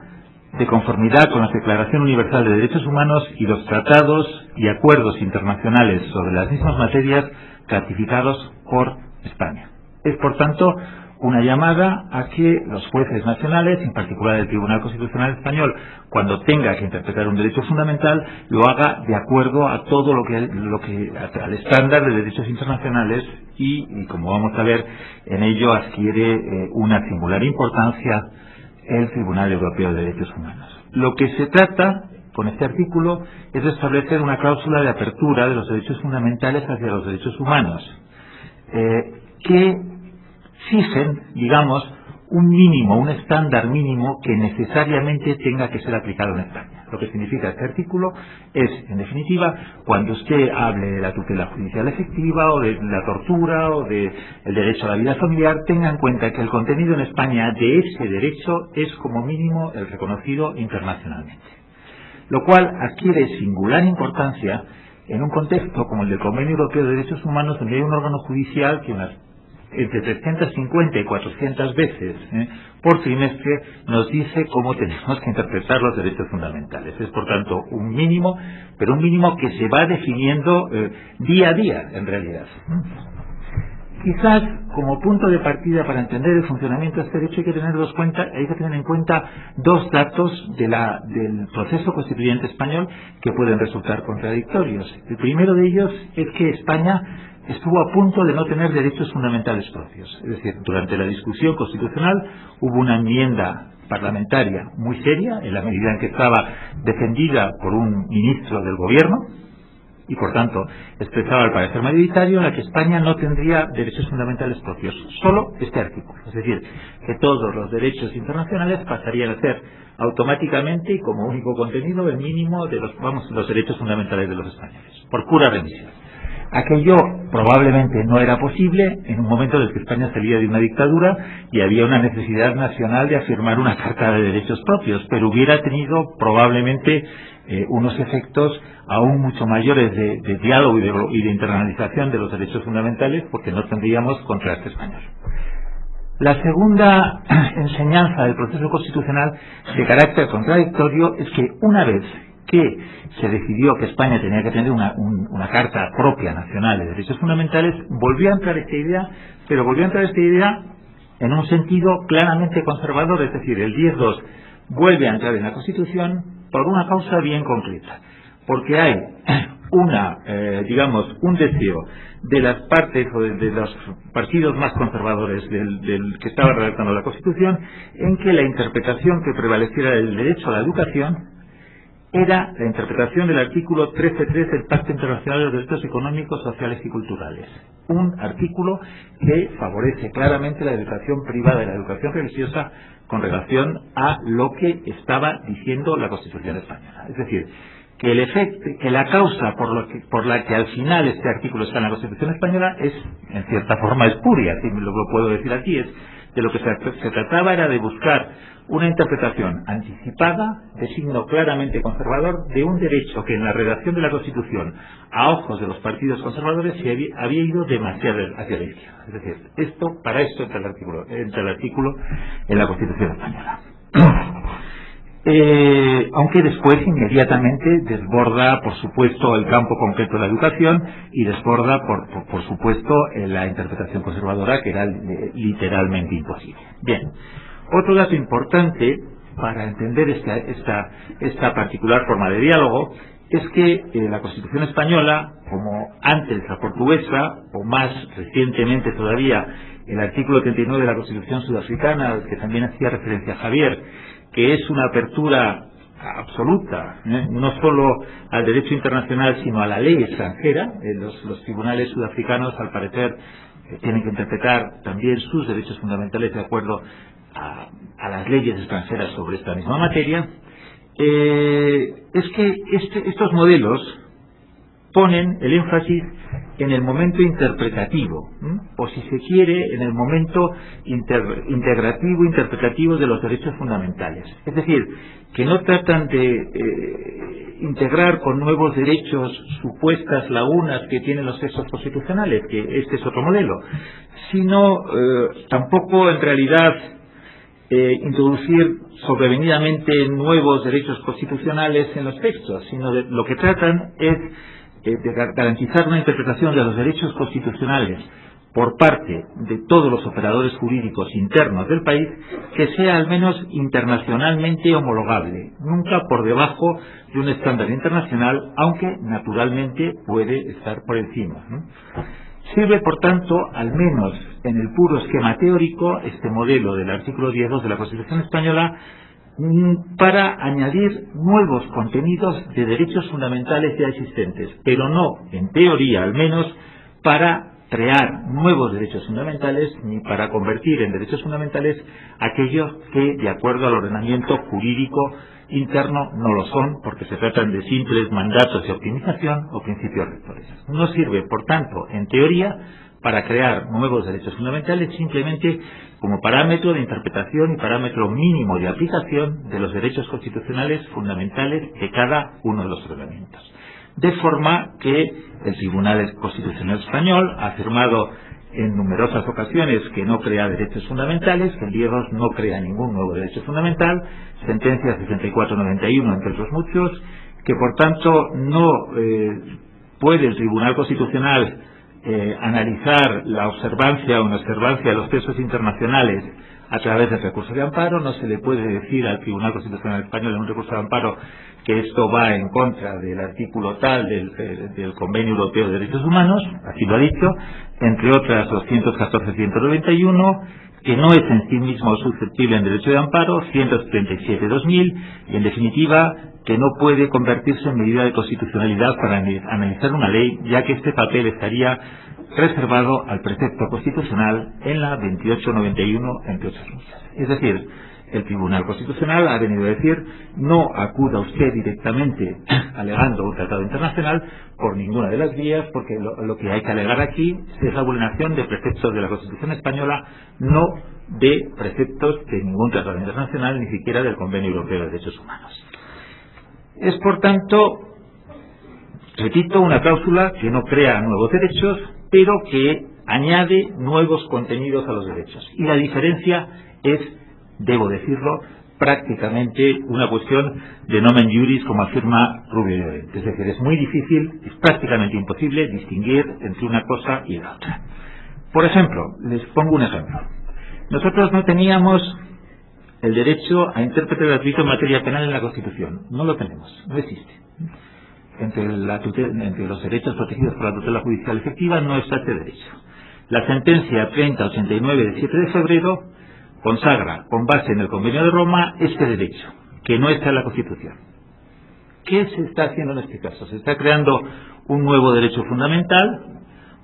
de conformidad con la Declaración Universal de Derechos Humanos y los tratados y acuerdos internacionales sobre las mismas materias ratificados por España. Es, por tanto, una llamada a que los jueces nacionales, en particular el Tribunal Constitucional Español, cuando tenga que interpretar un derecho fundamental, lo haga de acuerdo a todo al estándar de derechos internacionales y como vamos a ver, en ello adquiere una singular importancia el Tribunal Europeo de Derechos Humanos. Lo que se trata con este artículo es de establecer una cláusula de apertura de los derechos fundamentales hacia los derechos humanos, que fijen, digamos, un mínimo, un estándar mínimo que necesariamente tenga que ser aplicado en España. Lo que significa este artículo es, en definitiva, cuando usted hable de la tutela judicial efectiva o de la tortura o del derecho a la vida familiar, tenga en cuenta que el contenido en España de ese derecho es como mínimo el reconocido internacionalmente. Lo cual adquiere singular importancia en un contexto como el del Convenio Europeo de Derechos Humanos, donde hay un órgano judicial que entre 350 y 400 veces por trimestre nos dice cómo tenemos que interpretar los derechos fundamentales. Es, por tanto, un mínimo, pero un mínimo que se va definiendo día a día, en realidad. Quizás, como punto de partida para entender el funcionamiento de este derecho, hay que tener en cuenta dos datos del proceso constituyente español que pueden resultar contradictorios. El primero de ellos es que España estuvo a punto de no tener derechos fundamentales propios. Es decir, durante la discusión constitucional hubo una enmienda parlamentaria muy seria, en la medida en que estaba defendida por un ministro del gobierno, y por tanto expresaba el parecer mayoritario, en la que España no tendría derechos fundamentales propios, solo este artículo. Es decir, que todos los derechos internacionales pasarían a ser automáticamente y como único contenido el mínimo de los derechos fundamentales de los españoles, por pura remisión. Aquello probablemente no era posible en un momento en el que España salía de una dictadura y había una necesidad nacional de afirmar una carta de derechos propios, pero hubiera tenido probablemente unos efectos aún mucho mayores de diálogo y de internalización de los derechos fundamentales, porque no tendríamos contraste español. La segunda enseñanza del proceso constitucional de carácter contradictorio es que una vez que se decidió que España tenía que tener una carta propia nacional de derechos fundamentales, volvió a entrar esta idea, pero volvió a entrar esta idea en un sentido claramente conservador, es decir, el 10.2 vuelve a entrar en la Constitución por una causa bien concreta, porque hay un deseo de las partes o de los partidos más conservadores del que estaba redactando la Constitución en que la interpretación que prevaleciera del derecho a la educación era la interpretación del artículo 13.3 del Pacto Internacional de los Derechos Económicos, Sociales y Culturales. Un artículo que favorece claramente la educación privada y la educación religiosa con relación a lo que estaba diciendo la Constitución española. Es decir, que la causa por la que al final este artículo está en la Constitución española es, en cierta forma, espuria, si lo puedo decir aquí, de lo que se trataba era de buscar una interpretación anticipada, de signo claramente conservador, de un derecho que en la redacción de la Constitución, a ojos de los partidos conservadores, se había ido demasiado hacia la izquierda. Es decir, para esto entra el artículo en la Constitución española. Aunque después inmediatamente desborda, por supuesto, el campo concreto de la educación y desborda, por supuesto, la interpretación conservadora, que era literalmente imposible. Bien, otro dato importante para entender esta particular forma de diálogo es que la Constitución española, como antes la portuguesa, o más recientemente todavía el artículo 39 de la Constitución sudafricana, al que también hacía referencia Javier, que es una apertura absoluta, no solo al derecho internacional, sino a la ley extranjera. Los tribunales sudafricanos, al parecer, tienen que interpretar también sus derechos fundamentales de acuerdo a las leyes extranjeras sobre esta misma materia. Es que estos modelos ponen el énfasis en el momento interpretativo, o si se quiere, en el momento integrativo, interpretativo de los derechos fundamentales. Es decir, que no tratan de integrar con nuevos derechos supuestas lagunas que tienen los textos constitucionales, que este es otro modelo, sino tampoco en realidad introducir sobrevenidamente nuevos derechos constitucionales en los textos, sino de lo que tratan es de garantizar una interpretación de los derechos constitucionales por parte de todos los operadores jurídicos internos del país que sea al menos internacionalmente homologable, nunca por debajo de un estándar internacional, aunque naturalmente puede estar por encima, ¿no? Sirve, por tanto, al menos en el puro esquema teórico, este modelo del artículo 10.2 de la Constitución española para añadir nuevos contenidos de derechos fundamentales ya existentes, pero no, en teoría al menos, para crear nuevos derechos fundamentales ni para convertir en derechos fundamentales aquellos que, de acuerdo al ordenamiento jurídico interno, no lo son, porque se tratan de simples mandatos de optimización o principios rectores. No sirve, por tanto, en teoría, para crear nuevos derechos fundamentales, simplemente como parámetro de interpretación y parámetro mínimo de aplicación de los derechos constitucionales fundamentales de cada uno de los ordenamientos. De forma que el Tribunal Constitucional Español ha afirmado en numerosas ocasiones que no crea derechos fundamentales, que el 10.2 no crea ningún nuevo derecho fundamental, sentencia 6491 entre otros muchos, que por tanto no puede el Tribunal Constitucional analizar la observancia o inobservancia de los textos internacionales a través del recurso de amparo. No se le puede decir al Tribunal Constitucional Español en un recurso de amparo que esto va en contra del artículo tal del Convenio Europeo de Derechos Humanos, así lo ha dicho, entre otras 214-191, que no es en sí mismo susceptible en derecho de amparo, 137-2000, y en definitiva que no puede convertirse en medida de constitucionalidad para analizar una ley, ya que este papel estaría reservado al precepto constitucional en la 2891, entre otras muchas. Es decir, el Tribunal Constitucional ha venido a decir: no acuda usted directamente alegando un tratado internacional por ninguna de las vías, porque lo que hay que alegar aquí es la vulneración de preceptos de la Constitución española, no de preceptos de ningún tratado internacional, ni siquiera del Convenio Europeo de Derechos Humanos. Es, por tanto, repito, una cláusula que no crea nuevos derechos, pero que añade nuevos contenidos a los derechos. Y la diferencia es, debo decirlo, prácticamente una cuestión de nomen juris, como afirma Rubio Llorente. Es decir, es muy difícil, es prácticamente imposible distinguir entre una cosa y la otra. Por ejemplo, les pongo un ejemplo. Nosotros no teníamos el derecho a intérprete gratuito en materia penal en la Constitución. No lo tenemos, no existe. Entre los derechos protegidos por la tutela judicial efectiva no está este derecho. La sentencia 3089 del 7 de febrero consagra, con base en el Convenio de Roma, este derecho, que no está en la Constitución. ¿Qué se está haciendo en este caso? ¿Se está creando un nuevo derecho fundamental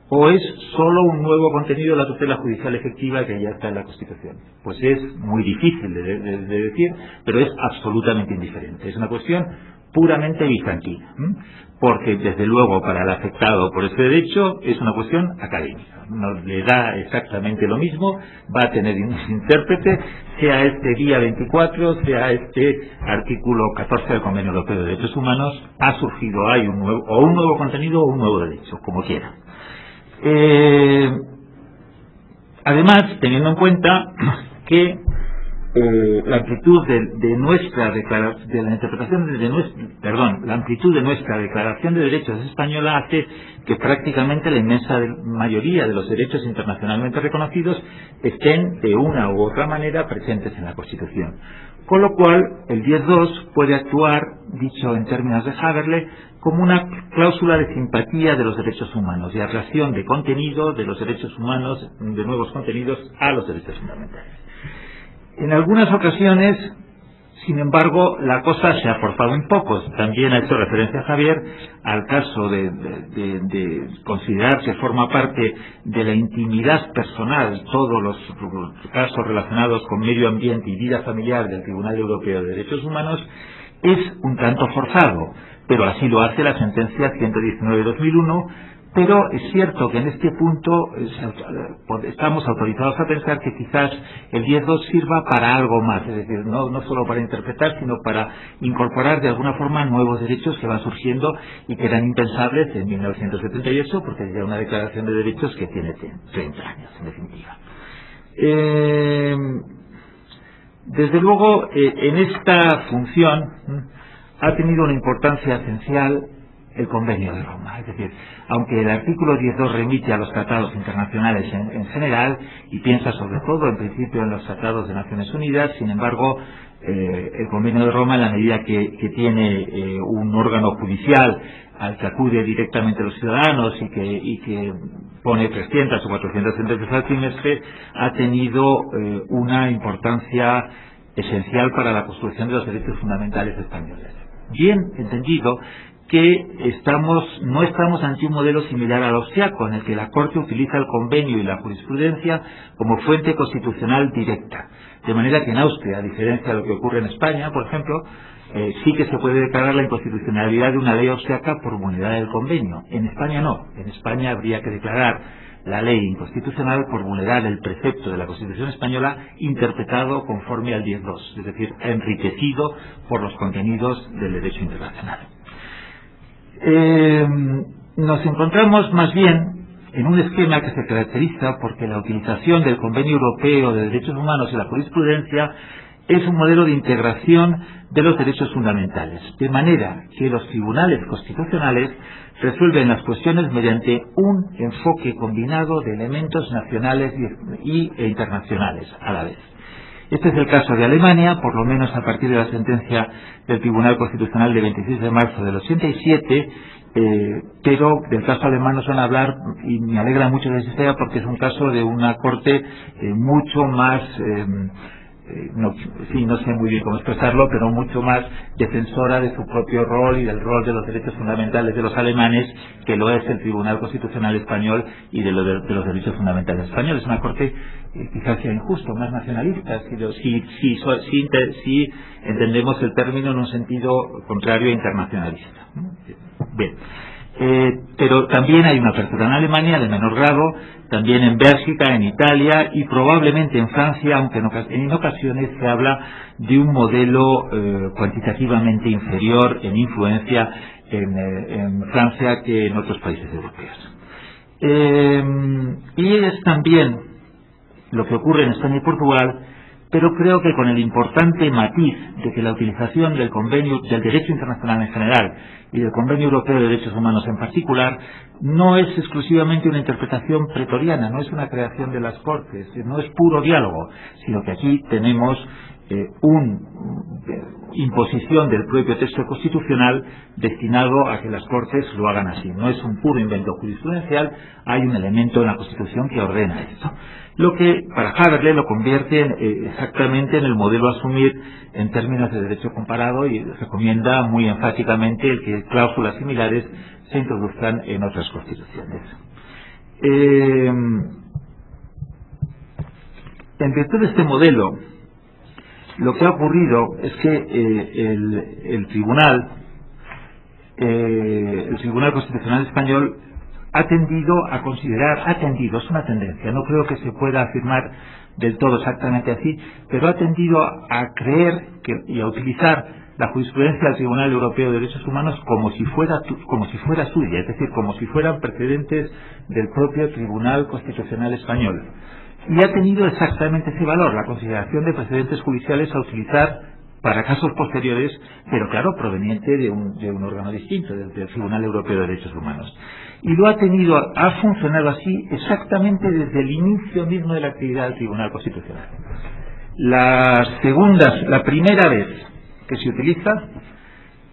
o es solo un nuevo contenido de la tutela judicial efectiva que ya está en la Constitución? Pues es muy difícil de decir, pero es absolutamente indiferente. Es una cuestión puramente bizantina, porque desde luego para el afectado por ese derecho es una cuestión académica, no le da exactamente lo mismo, va a tener un intérprete, sea este día 24, sea este artículo 14 del Convenio Europeo de Derechos Humanos, ha surgido, hay un nuevo contenido o un nuevo derecho, como quiera. Además, teniendo en cuenta que la amplitud de nuestra declaración de derechos española hace que prácticamente la inmensa mayoría de los derechos internacionalmente reconocidos estén de una u otra manera presentes en la Constitución. Con lo cual, el 10.2 puede actuar, dicho en términos de Haberle, como una cláusula de simpatía de los derechos humanos, de atracción de contenido de los derechos humanos, de nuevos contenidos a los derechos fundamentales. En algunas ocasiones, sin embargo, la cosa se ha forzado un poco. También ha hecho referencia Javier al caso de considerar que forma parte de la intimidad personal todos los casos relacionados con medio ambiente y vida familiar del Tribunal Europeo de Derechos Humanos. Es un tanto forzado, pero así lo hace la sentencia 119/2001. Pero es cierto que en este punto estamos autorizados a pensar que quizás el 10.2 sirva para algo más, es decir, no solo para interpretar, sino para incorporar de alguna forma nuevos derechos que van surgiendo y que eran impensables en 1978, porque es ya una declaración de derechos que tiene 30 años, en definitiva. Desde luego, en esta función ha tenido una importancia esencial el Convenio de Roma. Es decir, aunque el artículo 10.2 remite a los tratados internacionales en general y piensa sobre todo en principio en los tratados de Naciones Unidas, sin embargo el Convenio de Roma, en la medida que tiene un órgano judicial al que acude directamente los ciudadanos y que pone 300 o 400 sentencias al trimestre, ha tenido una importancia esencial para la construcción de los derechos fundamentales españoles. Bien entendido que no estamos ante un modelo similar al austriaco, en el que la Corte utiliza el convenio y la jurisprudencia como fuente constitucional directa. De manera que en Austria, a diferencia de lo que ocurre en España, por ejemplo, sí que se puede declarar la inconstitucionalidad de una ley austriaca por vulnerar el convenio. En España no. En España habría que declarar la ley inconstitucional por vulnerar el precepto de la Constitución española interpretado conforme al 10.2, es decir, enriquecido por los contenidos del derecho internacional. Nos encontramos más bien en un esquema que se caracteriza porque la utilización del Convenio Europeo de Derechos Humanos y la jurisprudencia es un modelo de integración de los derechos fundamentales, de manera que los tribunales constitucionales resuelven las cuestiones mediante un enfoque combinado de elementos nacionales e internacionales a la vez. Este es el caso de Alemania, por lo menos a partir de la sentencia del Tribunal Constitucional de 26 de marzo del 87, pero del caso alemán nos van a hablar, y me alegra mucho que así sea, porque es un caso de una corte mucho más, no sé muy bien cómo expresarlo, pero mucho más defensora de su propio rol y del rol de los derechos fundamentales de los alemanes, que lo es el Tribunal Constitucional Español y de los derechos fundamentales españoles. Es una corte quizás sea injusto, más nacionalista, si entendemos el término en un sentido contrario a internacionalista. Bien. Pero también hay una apertura en Alemania de menor grado, también en Bélgica, en Italia y probablemente en Francia, aunque en ocasiones se habla de un modelo cuantitativamente inferior en influencia en Francia que en otros países europeos. Y es también lo que ocurre en España y Portugal, pero creo que con el importante matiz de que la utilización del convenio, del derecho internacional en general y del Convenio Europeo de Derechos Humanos en particular, no es exclusivamente una interpretación pretoriana, no es una creación de las Cortes, no es puro diálogo, sino que aquí tenemos una imposición del propio texto constitucional destinado a que las Cortes lo hagan así. No es un puro invento jurisprudencial, hay un elemento en la Constitución que ordena esto. Lo que para Haberle lo convierte exactamente en el modelo a asumir en términos de derecho comparado y recomienda muy enfáticamente el que cláusulas similares se introduzcan en otras constituciones. En virtud de este modelo, lo que ha ocurrido es que el tribunal el Tribunal Constitucional Español ha tendido a considerar, es una tendencia, no creo que se pueda afirmar del todo exactamente así, pero ha tendido a creer y a utilizar la jurisprudencia del Tribunal Europeo de Derechos Humanos como si fuera suya, es decir, como si fueran precedentes del propio Tribunal Constitucional Español. Y ha tenido exactamente ese valor, la consideración de precedentes judiciales a utilizar para casos posteriores, pero claro, proveniente de un órgano distinto, del Tribunal Europeo de Derechos Humanos. Y ha funcionado así exactamente desde el inicio mismo de la actividad del Tribunal Constitucional. La primera vez que se utiliza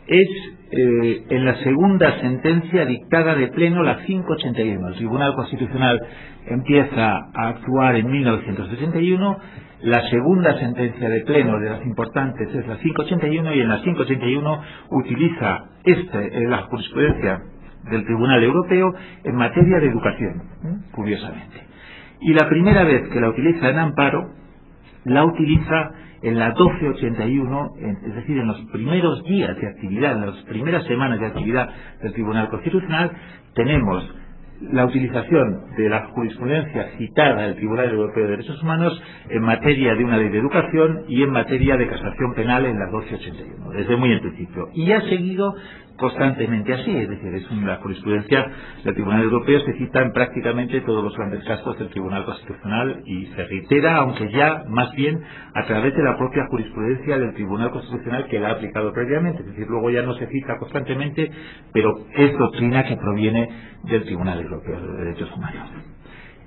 es en la segunda sentencia dictada de pleno, la 581. El Tribunal Constitucional empieza a actuar en 1961, la segunda sentencia de pleno de las importantes es la 581, y en la 581 utiliza la jurisprudencia del Tribunal Europeo en materia de educación, curiosamente. Y la primera vez que la utiliza en amparo, la utiliza en la 1281, es decir, en los primeros días de actividad, en las primeras semanas de actividad del Tribunal Constitucional, tenemos la utilización de la jurisprudencia citada del Tribunal Europeo de Derechos Humanos en materia de una ley de educación y en materia de casación penal en la 1281, desde muy en principio. Y ha seguido constantemente así, es decir, la jurisprudencia del Tribunal Europeo se cita en prácticamente todos los grandes casos del Tribunal Constitucional y se reitera, aunque ya más bien a través de la propia jurisprudencia del Tribunal Constitucional que la ha aplicado previamente, es decir, luego ya no se cita constantemente, pero es doctrina que proviene del Tribunal Europeo de Derechos Humanos.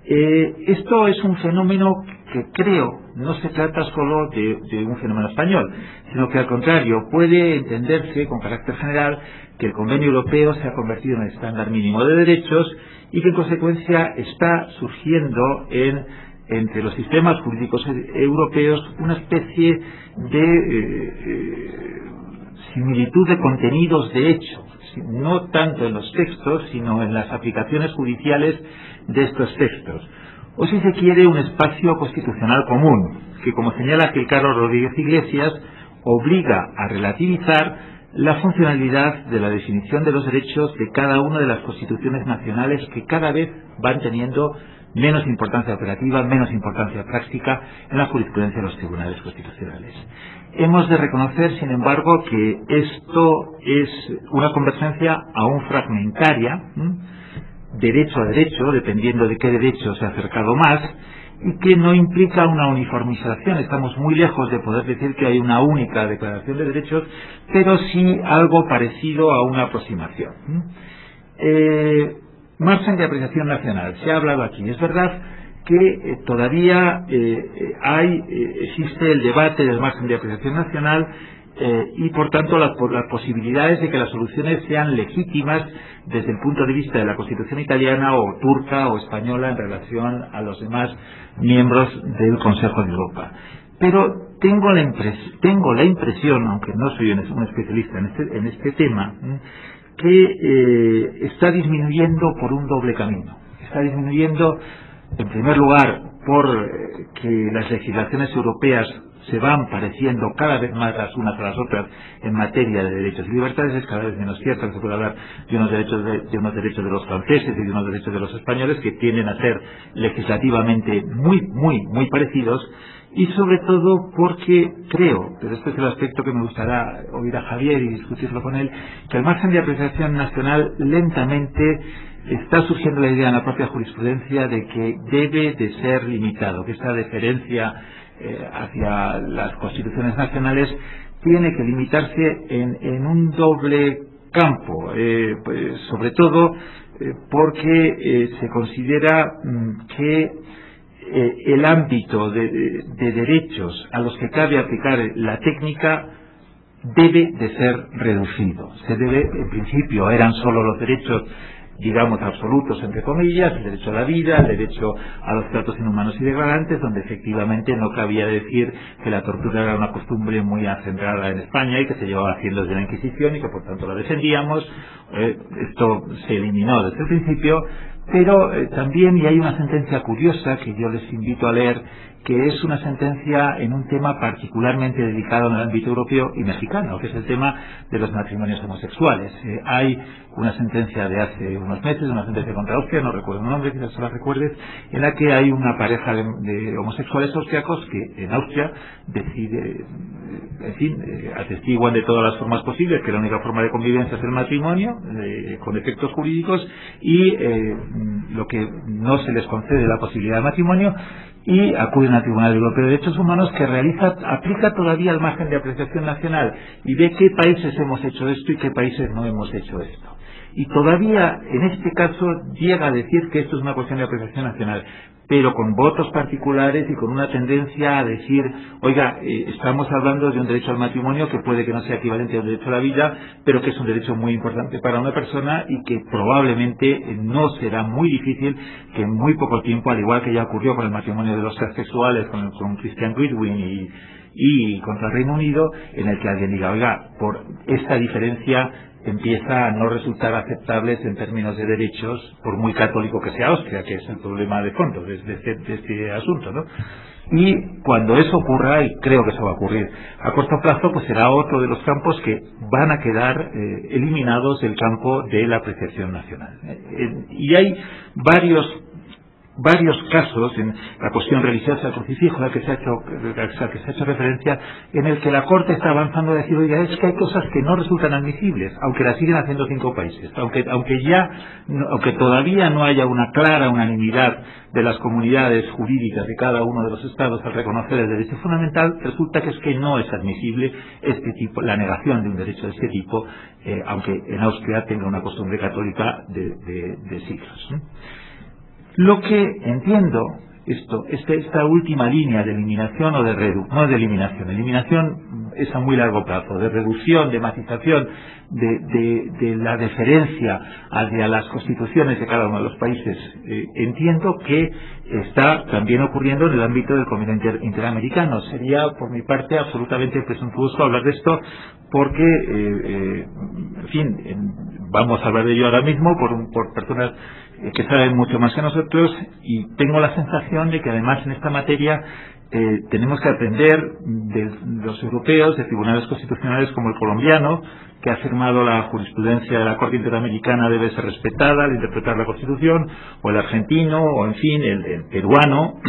Esto es un fenómeno que creo no se trata solo de un fenómeno español, sino que al contrario puede entenderse con carácter general que el Convenio Europeo se ha convertido en el estándar mínimo de derechos y que en consecuencia está surgiendo entre los sistemas jurídicos europeos una especie de similitud de contenidos de hecho, no tanto en los textos sino en las aplicaciones judiciales de estos textos, o si se quiere un espacio constitucional común que, como señala Gil Carlos Rodríguez Iglesias, obliga a relativizar la funcionalidad de la definición de los derechos de cada una de las constituciones nacionales que cada vez van teniendo menos importancia operativa, menos importancia práctica en la jurisprudencia de los tribunales constitucionales. Hemos de reconocer, sin embargo, que esto es una convergencia aún fragmentaria, derecho a derecho, dependiendo de qué derecho se ha acercado más, y que no implica una uniformización. Estamos muy lejos de poder decir que hay una única declaración de derechos, pero sí algo parecido a una aproximación. Margen de apreciación nacional. Se ha hablado aquí. Es verdad que todavía existe el debate del margen de apreciación nacional y por tanto las posibilidades de que las soluciones sean legítimas desde el punto de vista de la Constitución italiana o turca o española en relación a los demás miembros del Consejo de Europa. Pero tengo la impresión, aunque no soy un especialista en este tema, que está disminuyendo por un doble camino. Está disminuyendo, en primer lugar, por que las legislaciones europeas se van pareciendo cada vez más las unas a las otras en materia de derechos y libertades. Es cada vez menos cierto que se puede hablar de unos derechos de los franceses y de unos derechos de los españoles, que tienden a ser legislativamente muy parecidos, y sobre todo porque creo, pero este es el aspecto que me gustará oír a Javier y discutirlo con él, que el margen de apreciación nacional lentamente está surgiendo la idea en la propia jurisprudencia de que debe de ser limitado, que esta deferencia hacia las constituciones nacionales tiene que limitarse en un doble campo, pues, sobre todo porque se considera que el ámbito de derechos a los que cabe aplicar la técnica debe de ser reducido. En principio eran solo los derechos, digamos, absolutos, entre comillas, el derecho a la vida, el derecho a los tratos inhumanos y degradantes, donde efectivamente no cabía decir que la tortura era una costumbre muy acendrada en España y que se llevaba haciendo desde la Inquisición y que por tanto la defendíamos. Esto se eliminó desde el principio, Pero también, y hay una sentencia curiosa que yo les invito a leer, que es una sentencia en un tema particularmente dedicado en el ámbito europeo y mexicano, que es el tema de los matrimonios homosexuales. Hay una sentencia de hace unos meses, una sentencia contra Austria, no recuerdo el nombre, quizás se la recuerdes, en la que hay una pareja de homosexuales austriacos que en Austria decide, en fin, atestiguan de todas las formas posibles que la única forma de convivencia es el matrimonio, con efectos jurídicos, y lo que no se les concede la posibilidad de matrimonio, y acuden al Tribunal Europeo de Derechos Humanos, que aplica todavía el margen de apreciación nacional y ve qué países hemos hecho esto y qué países no hemos hecho esto. Y todavía en este caso llega a decir que esto es una cuestión de apreciación nacional, pero con votos particulares y con una tendencia a decir, oiga, estamos hablando de un derecho al matrimonio que puede que no sea equivalente a un derecho a la vida, pero que es un derecho muy importante para una persona y que probablemente no será muy difícil que en muy poco tiempo, al igual que ya ocurrió con el matrimonio de los transexuales, con Christian Goodwin y contra el Reino Unido, en el que alguien diga, oiga, por esta diferencia empieza a no resultar aceptables en términos de derechos, por muy católico que sea Austria, que es el problema de fondo de este asunto, ¿no? Y cuando eso ocurra, y creo que eso va a ocurrir a corto plazo, pues será otro de los campos que van a quedar eliminados del campo de la apreciación nacional. Y hay varios casos en la cuestión religiosa del crucifijo, a la que se ha hecho referencia, en el que la Corte está avanzando a decir, oiga, es que hay cosas que no resultan admisibles, aunque las siguen haciendo 5 países, aunque todavía no haya una clara unanimidad de las comunidades jurídicas de cada uno de los estados al reconocer el derecho fundamental, resulta que es que no es admisible la negación de un derecho de este tipo, aunque en Austria tenga una costumbre católica de siglos, ¿no? Lo que entiendo, esta última línea de eliminación o de reducción, no de eliminación es a muy largo plazo, de reducción, de matización, de la deferencia hacia las constituciones de cada uno de los países, entiendo que está también ocurriendo en el ámbito del Convenio Interamericano. Sería, por mi parte, absolutamente presuntuoso hablar de esto porque, en fin, vamos a hablar de ello ahora mismo por personas que saben mucho más que nosotros, y tengo la sensación de que además en esta materia tenemos que aprender de los europeos, de tribunales constitucionales como el colombiano, que ha afirmado la jurisprudencia de la Corte Interamericana debe ser respetada al interpretar la Constitución, o el argentino, o en fin, el peruano,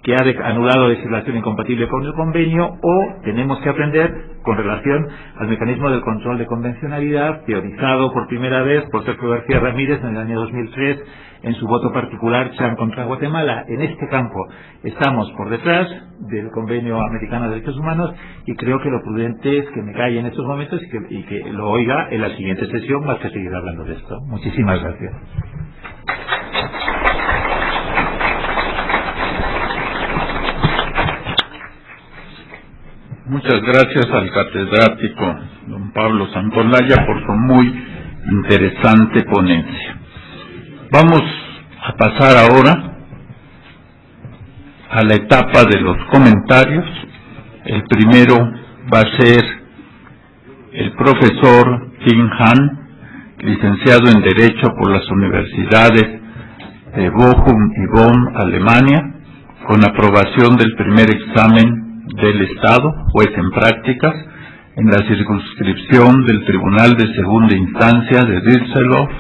que ha anulado legislación incompatible con el convenio, o tenemos que aprender con relación al mecanismo del control de convencionalidad, teorizado por primera vez por Sergio García Ramírez en el año 2003 en su voto particular Chan contra Guatemala. En este campo estamos por detrás del Convenio Americano de Derechos Humanos, y creo que lo prudente es que me calle en estos momentos y que lo oiga en la siguiente sesión, más que seguir hablando de esto. Muchísimas gracias. Muchas gracias al catedrático don Pablo Santolaya por su muy interesante ponencia. Vamos a pasar ahora a la etapa de los comentarios. El primero va a ser el profesor Kim Han, licenciado en Derecho por las universidades de Bochum y Bonn, Alemania, con aprobación del primer examen del Estado, juez en prácticas, en la circunscripción del Tribunal de Segunda Instancia de Düsseldorf.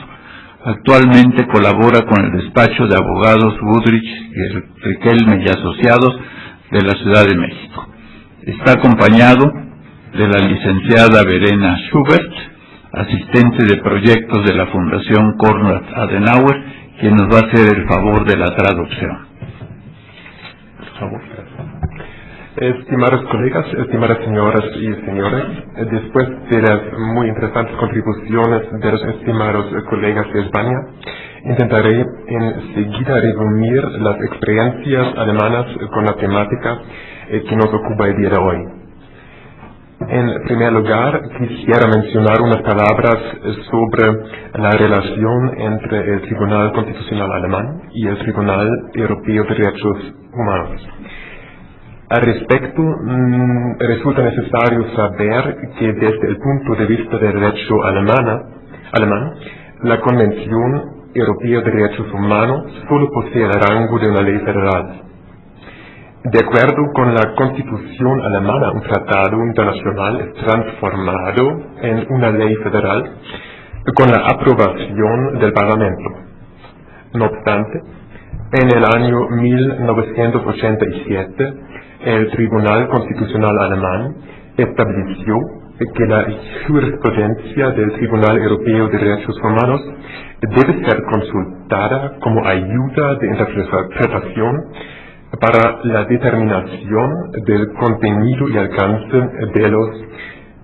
Actualmente colabora con el despacho de abogados Woodrich y Riquelme y Asociados de la Ciudad de México. Está acompañado de la licenciada Verena Schubert, asistente de proyectos de la Fundación Konrad Adenauer, quien nos va a hacer el favor de la traducción. Por favor. Estimados colegas, estimadas señoras y señores, después de las muy interesantes contribuciones de los estimados colegas de España, intentaré enseguida resumir las experiencias alemanas con la temática que nos ocupa el día de hoy. En primer lugar, quisiera mencionar unas palabras sobre la relación entre el Tribunal Constitucional Alemán y el Tribunal Europeo de Derechos Humanos. Al respecto, resulta necesario saber que desde el punto de vista del derecho alemán, la Convención Europeo de Derechos Humanos solo posee el rango de una ley federal. De acuerdo con la Constitución alemana, un tratado internacional es transformado en una ley federal con la aprobación del Parlamento. No obstante, en el año 1987, el Tribunal Constitucional alemán estableció que la jurisprudencia del Tribunal Europeo de Derechos Humanos debe ser consultada como ayuda de interpretación para la determinación del contenido y alcance de los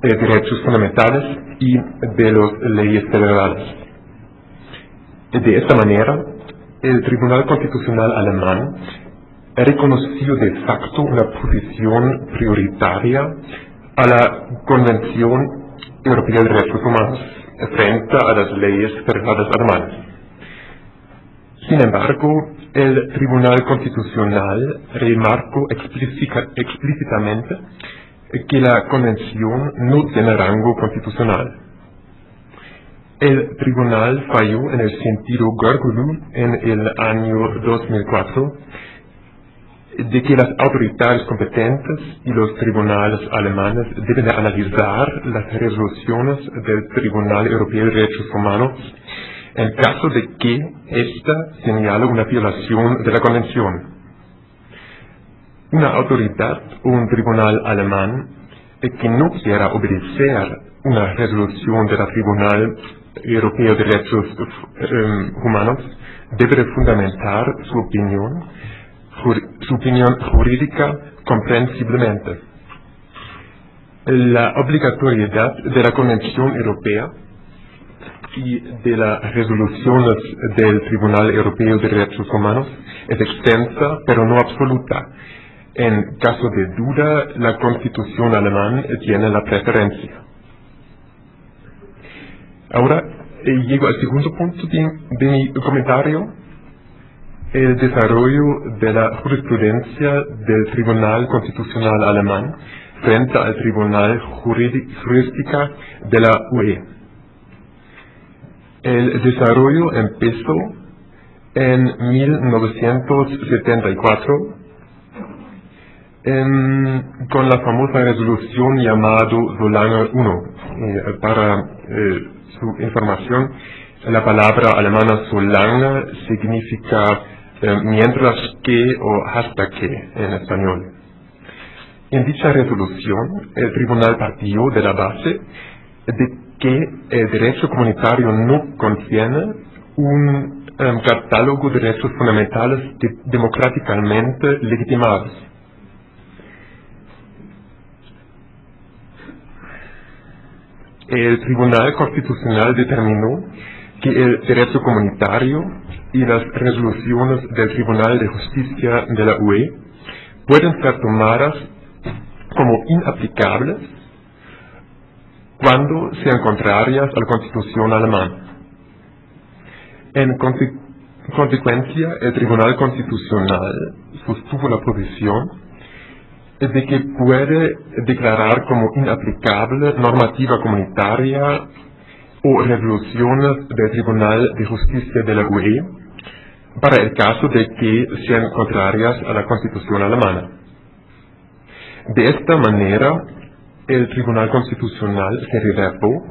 derechos fundamentales y de las leyes federales. De esta manera, el Tribunal Constitucional alemán reconoció de facto una posición prioritaria a la Convención Europea de Derechos Humanos frente a las leyes federales alemanas. Sin embargo, el Tribunal Constitucional remarcó explícitamente que la Convención no tiene rango constitucional. El Tribunal falló en el sentido Görgulü en el año 2004 de que las autoridades competentes y los tribunales alemanes deben analizar las resoluciones del Tribunal Europeo de Derechos Humanos en caso de que ésta señale una violación de la Convención. Una autoridad o un tribunal alemán que no quiera obedecer una resolución del Tribunal Europeo de Derechos Humanos debe fundamentar su opinión jurídica comprensiblemente. La obligatoriedad de la Convención Europea y de las resoluciones del Tribunal Europeo de Derechos Humanos es extensa pero no absoluta. En caso de duda, la Constitución alemana tiene la preferencia. Ahora llego al segundo punto de mi comentario, el desarrollo de la jurisprudencia del Tribunal Constitucional alemán frente al Tribunal Jurística de la UE. El desarrollo empezó en 1974 con la famosa resolución llamada Solange I. Para su información, la palabra alemana Solange significa mientras que o hasta que en español. En dicha resolución, el tribunal partió de la base de que el derecho comunitario no contiene un catálogo de derechos fundamentales democráticamente legitimados. El Tribunal Constitucional determinó que el derecho comunitario y las resoluciones del Tribunal de Justicia de la UE pueden ser tomadas como inaplicables cuando sean contrarias a la Constitución alemana. En consecuencia, el Tribunal Constitucional sostuvo la posición de que puede declarar como inaplicable normativa comunitaria o resoluciones del Tribunal de Justicia de la UE para el caso de que sean contrarias a la Constitución alemana. De esta manera, el Tribunal Constitucional se reservó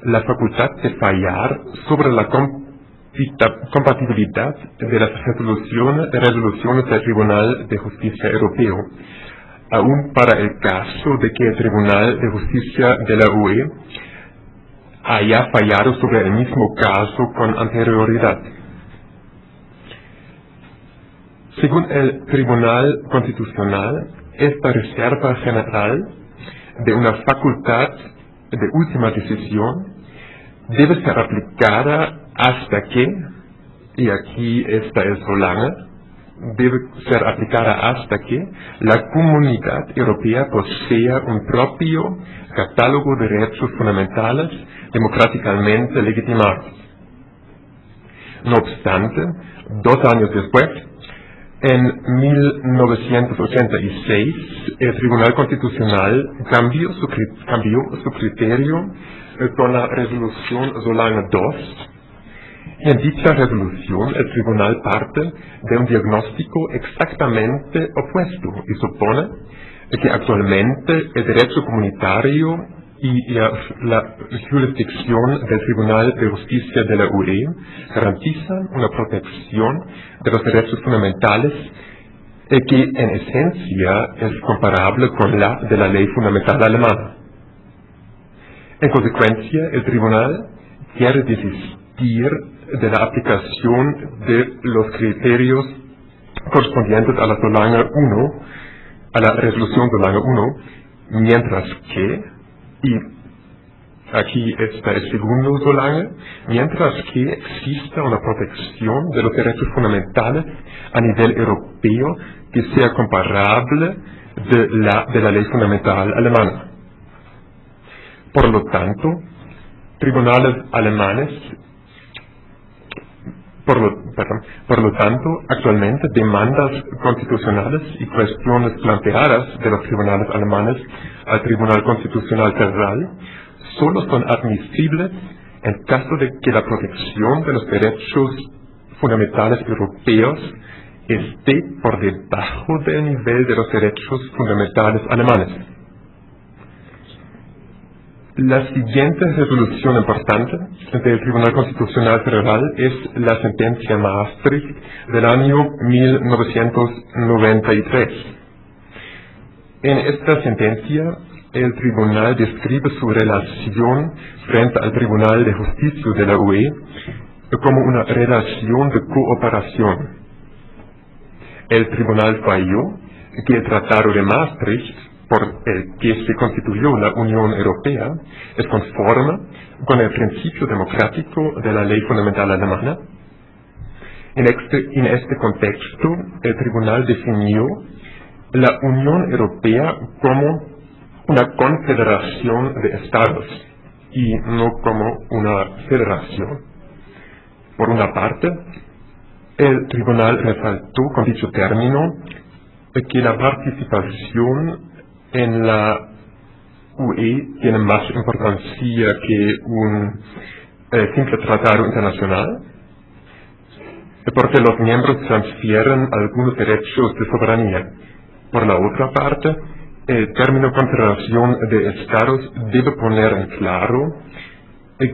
la facultad de fallar sobre la compatibilidad de las resoluciones del Tribunal de Justicia Europeo, aun para el caso de que el Tribunal de Justicia de la UE haya fallado sobre el mismo caso con anterioridad. Según el Tribunal Constitucional, esta reserva general de una facultad de última decisión debe ser aplicada hasta que, y aquí esta es Solange, debe ser aplicada hasta que la Comunidad Europea posea un propio catálogo de derechos fundamentales democráticamente legitimados. No obstante, 2 años después, en 1986, el Tribunal Constitucional cambió su criterio con la resolución Solange II Y en dicha resolución el tribunal parte de un diagnóstico exactamente opuesto y supone que actualmente el derecho comunitario y la jurisdicción del Tribunal de Justicia de la UE garantizan una protección de los derechos fundamentales que en esencia es comparable con la de la ley fundamental alemana. En consecuencia, el tribunal quiere desistir de la aplicación de los criterios correspondientes a la Solana 1, a la resolución Solana 1, mientras que, y aquí está el segundo Solana, mientras que exista una protección de los derechos fundamentales a nivel europeo que sea comparable de la ley fundamental alemana. Por lo tanto, tribunales alemanes, por lo tanto, actualmente demandas constitucionales y cuestiones planteadas de los tribunales alemanes al Tribunal Constitucional Federal solo son admisibles en caso de que la protección de los derechos fundamentales europeos esté por debajo del nivel de los derechos fundamentales alemanes. La siguiente resolución importante del Tribunal Constitucional Federal es la sentencia Maastricht del año 1993. En esta sentencia, el tribunal describe su relación frente al Tribunal de Justicia de la UE como una relación de cooperación. El tribunal falló que el Tratado de Maastricht, por el que se constituyó la Unión Europea, es conforme con el principio democrático de la ley fundamental alemana. En este contexto, el tribunal definió la Unión Europea como una confederación de estados y no como una federación. Por una parte, el tribunal resaltó con dicho término que la participación en la UE tiene más importancia que un simple tratado internacional, porque los miembros transfieren algunos derechos de soberanía. Por la otra parte, el término confederación de estados debe poner en claro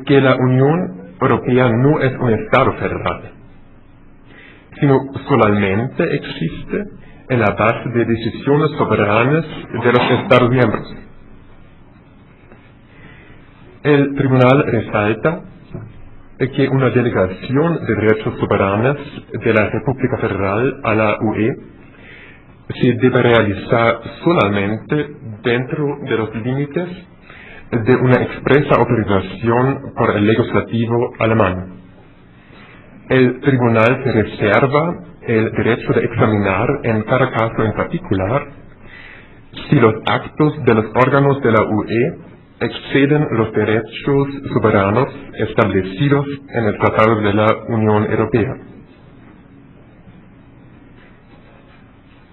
que la Unión Europea no es un estado federal, sino solamente existe en la base de decisiones soberanas de los Estados miembros. El tribunal resalta que una delegación de derechos soberanos de la República Federal a la UE se debe realizar solamente dentro de los límites de una expresa autorización por el legislativo alemán. El tribunal se reserva el derecho de examinar en cada caso en particular si los actos de los órganos de la UE exceden los derechos soberanos establecidos en el Tratado de la Unión Europea.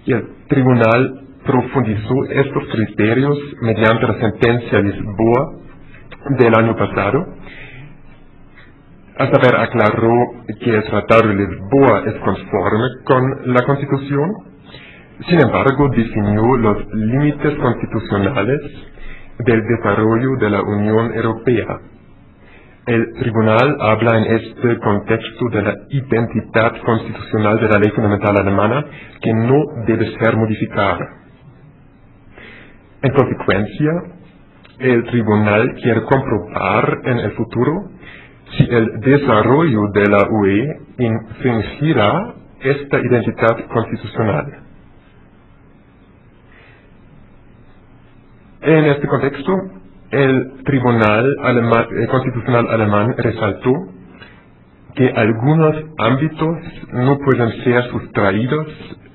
Y el tribunal profundizó estos criterios mediante la sentencia Lisboa del año pasado. A saber, aclaró que el Tratado de Lisboa es conforme con la Constitución, sin embargo definió los límites constitucionales del desarrollo de la Unión Europea. El tribunal habla en este contexto de la identidad constitucional de la ley fundamental alemana que no debe ser modificada. En consecuencia, el tribunal quiere comprobar en el futuro si el desarrollo de la UE infringirá esta identidad constitucional. En este contexto, el Tribunal Constitucional alemán resaltó que algunos ámbitos no pueden ser sustraídos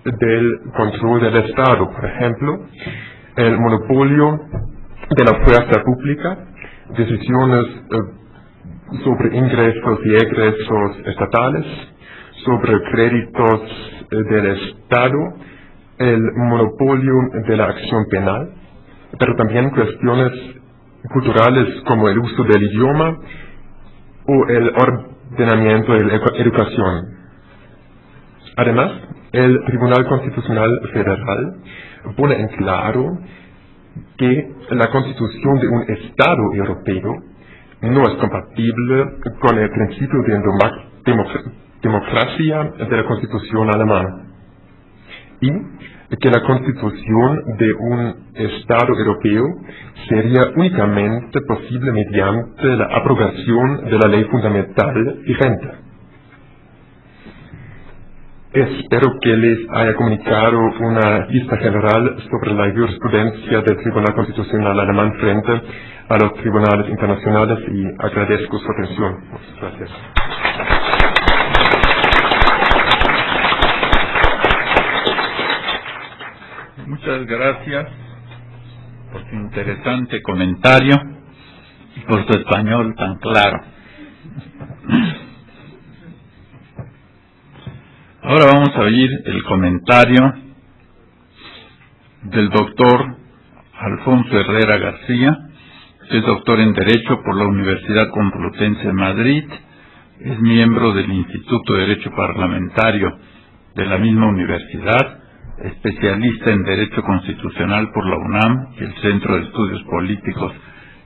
del control del Estado. Por ejemplo, el monopolio de la fuerza pública, decisiones sobre ingresos y egresos estatales, sobre créditos del Estado, el monopolio de la acción penal, pero también cuestiones culturales como el uso del idioma o el ordenamiento y la educación. Además, el Tribunal Constitucional Federal pone en claro que la constitución de un Estado europeo no es compatible con el principio de democracia de la Constitución alemana y que la constitución de un Estado europeo sería únicamente posible mediante la abrogación de la ley fundamental vigente. Espero que les haya comunicado una vista general sobre la jurisprudencia del Tribunal Constitucional alemán frente a los tribunales internacionales y agradezco su atención. Muchas gracias. Muchas gracias por su interesante comentario y por su español tan claro. Ahora vamos a oír el comentario del doctor Alfonso Herrera García, que es doctor en Derecho por la Universidad Complutense de Madrid, es miembro del Instituto de Derecho Parlamentario de la misma universidad, especialista en Derecho Constitucional por la UNAM y el Centro de Estudios Políticos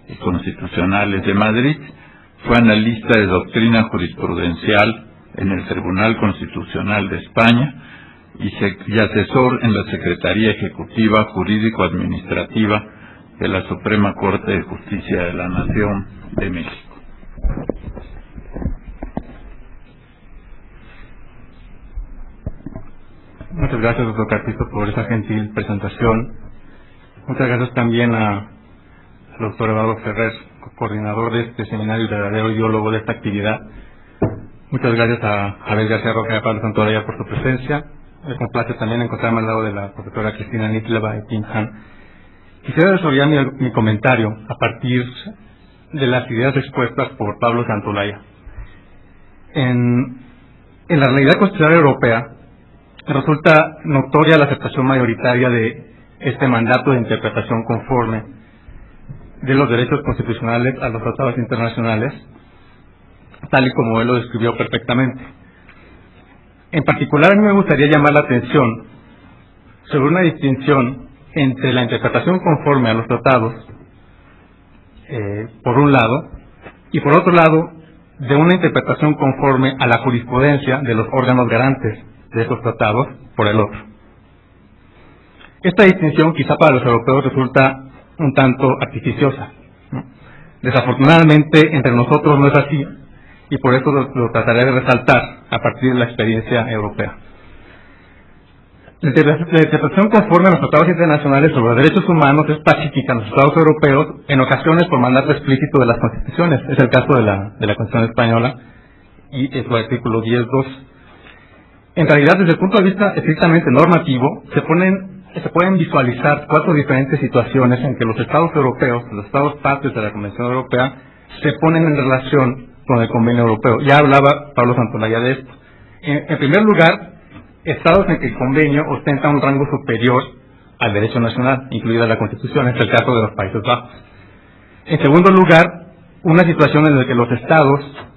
y Constitucionales de Madrid, fue analista de doctrina jurisprudencial en el Tribunal Constitucional de España y asesor en la Secretaría Ejecutiva Jurídico-Administrativa de la Suprema Corte de Justicia de la Nación de México. Muchas gracias, doctor Carpizo, por esa gentil presentación. Muchas gracias también al doctor Eduardo Ferrer, coordinador de este seminario y verdadero ideólogo de esta actividad. Muchas gracias a Abel García Roca y a Pablo Santolaya por su presencia. Me complace también encontrarme al lado de la profesora Cristina Nitleva y Tim Han. Quisiera desarrollar mi comentario a partir de las ideas expuestas por Pablo Santolaya. En la realidad constitucional europea resulta notoria la aceptación mayoritaria de este mandato de interpretación conforme de los derechos constitucionales a los tratados internacionales, tal y como él lo describió perfectamente. En particular, a mí me gustaría llamar la atención sobre una distinción entre la interpretación conforme a los tratados, por un lado, y por otro lado, de una interpretación conforme a la jurisprudencia de los órganos garantes de esos tratados, por el otro. Esta distinción quizá para los europeos resulta un tanto artificiosa, ¿no? Desafortunadamente entre nosotros no es así, y por eso lo trataré de resaltar a partir de la experiencia europea. La interpretación conforme a los tratados internacionales sobre los derechos humanos es pacífica en los estados europeos, en ocasiones por mandato explícito de las constituciones. Es el caso de la Constitución española y su artículo 10.2. En realidad, desde el punto de vista estrictamente normativo, se pueden visualizar 4 diferentes situaciones en que los estados europeos, los estados partes de la Convención Europea, se ponen en relación con el Convenio Europeo. Ya hablaba Pablo Santolaya de esto. En primer lugar, estados en que el convenio ostenta un rango superior al derecho nacional, incluida la Constitución, es el caso de los Países Bajos. En segundo lugar, una situación en la que los estados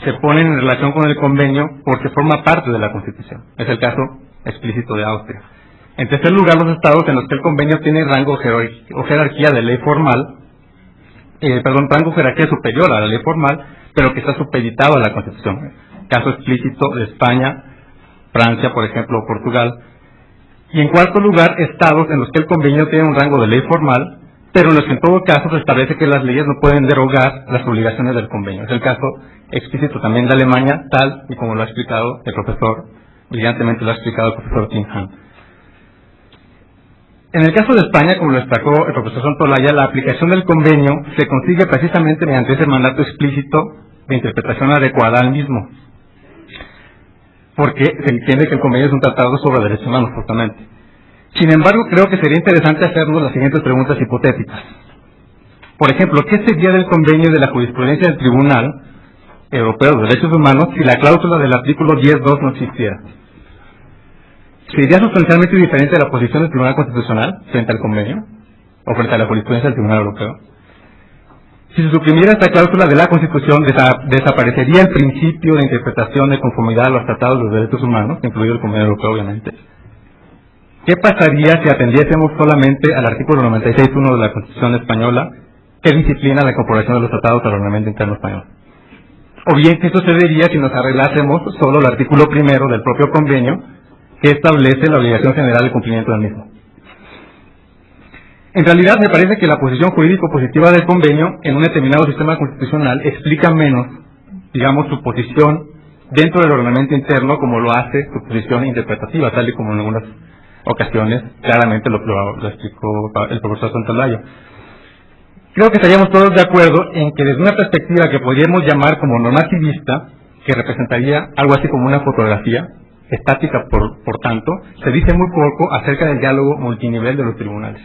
se ponen en relación con el convenio porque forma parte de la Constitución, es el caso explícito de Austria. En tercer lugar, los estados en los que el convenio tiene rango o jerarquía de ley formal, rango o jerarquía superior a la ley formal, pero que está supeditado a la Constitución. Caso explícito de España, Francia, por ejemplo, o Portugal. Y en cuarto lugar, estados en los que el convenio tiene un rango de ley formal, pero en los que en todo caso se establece que las leyes no pueden derogar las obligaciones del convenio. Es el caso explícito también de Alemania, tal y como lo ha explicado el profesor, brillantemente lo ha explicado el profesor Tim Han. En el caso de España, como lo destacó el profesor Santolaya, la aplicación del convenio se consigue precisamente mediante ese mandato explícito de interpretación adecuada al mismo, porque se entiende que el convenio es un tratado sobre derechos humanos, justamente. Sin embargo, creo que sería interesante hacernos las siguientes preguntas hipotéticas. Por ejemplo, ¿qué sería del convenio de la jurisprudencia del Tribunal Europeo de Derechos Humanos si la cláusula del artículo 10.2 no existiera? ¿Sería sustancialmente diferente la posición del Tribunal Constitucional frente al convenio o frente a la jurisprudencia del Tribunal Europeo? Si se suprimiera esta cláusula de la Constitución, desaparecería el principio de interpretación de conformidad a los tratados de los derechos humanos, incluido el Convenio Europeo, obviamente. ¿Qué pasaría si atendiésemos solamente al artículo 96.1 de la Constitución española, que disciplina la incorporación de los tratados al ordenamiento interno español? O bien, ¿qué sucedería si nos arreglásemos solo el artículo 1 del propio convenio, que establece la obligación general de cumplimiento del mismo? En realidad, me parece que la posición jurídico-positiva del convenio en un determinado sistema constitucional explica menos, digamos, su posición dentro del ordenamiento interno como lo hace su posición interpretativa, tal y como en algunas ocasiones claramente lo explicó el profesor Santolaya. Creo que estaríamos todos de acuerdo en que desde una perspectiva que podríamos llamar como normativista, que representaría algo así como una fotografía, estática por tanto, se dice muy poco acerca del diálogo multinivel de los tribunales.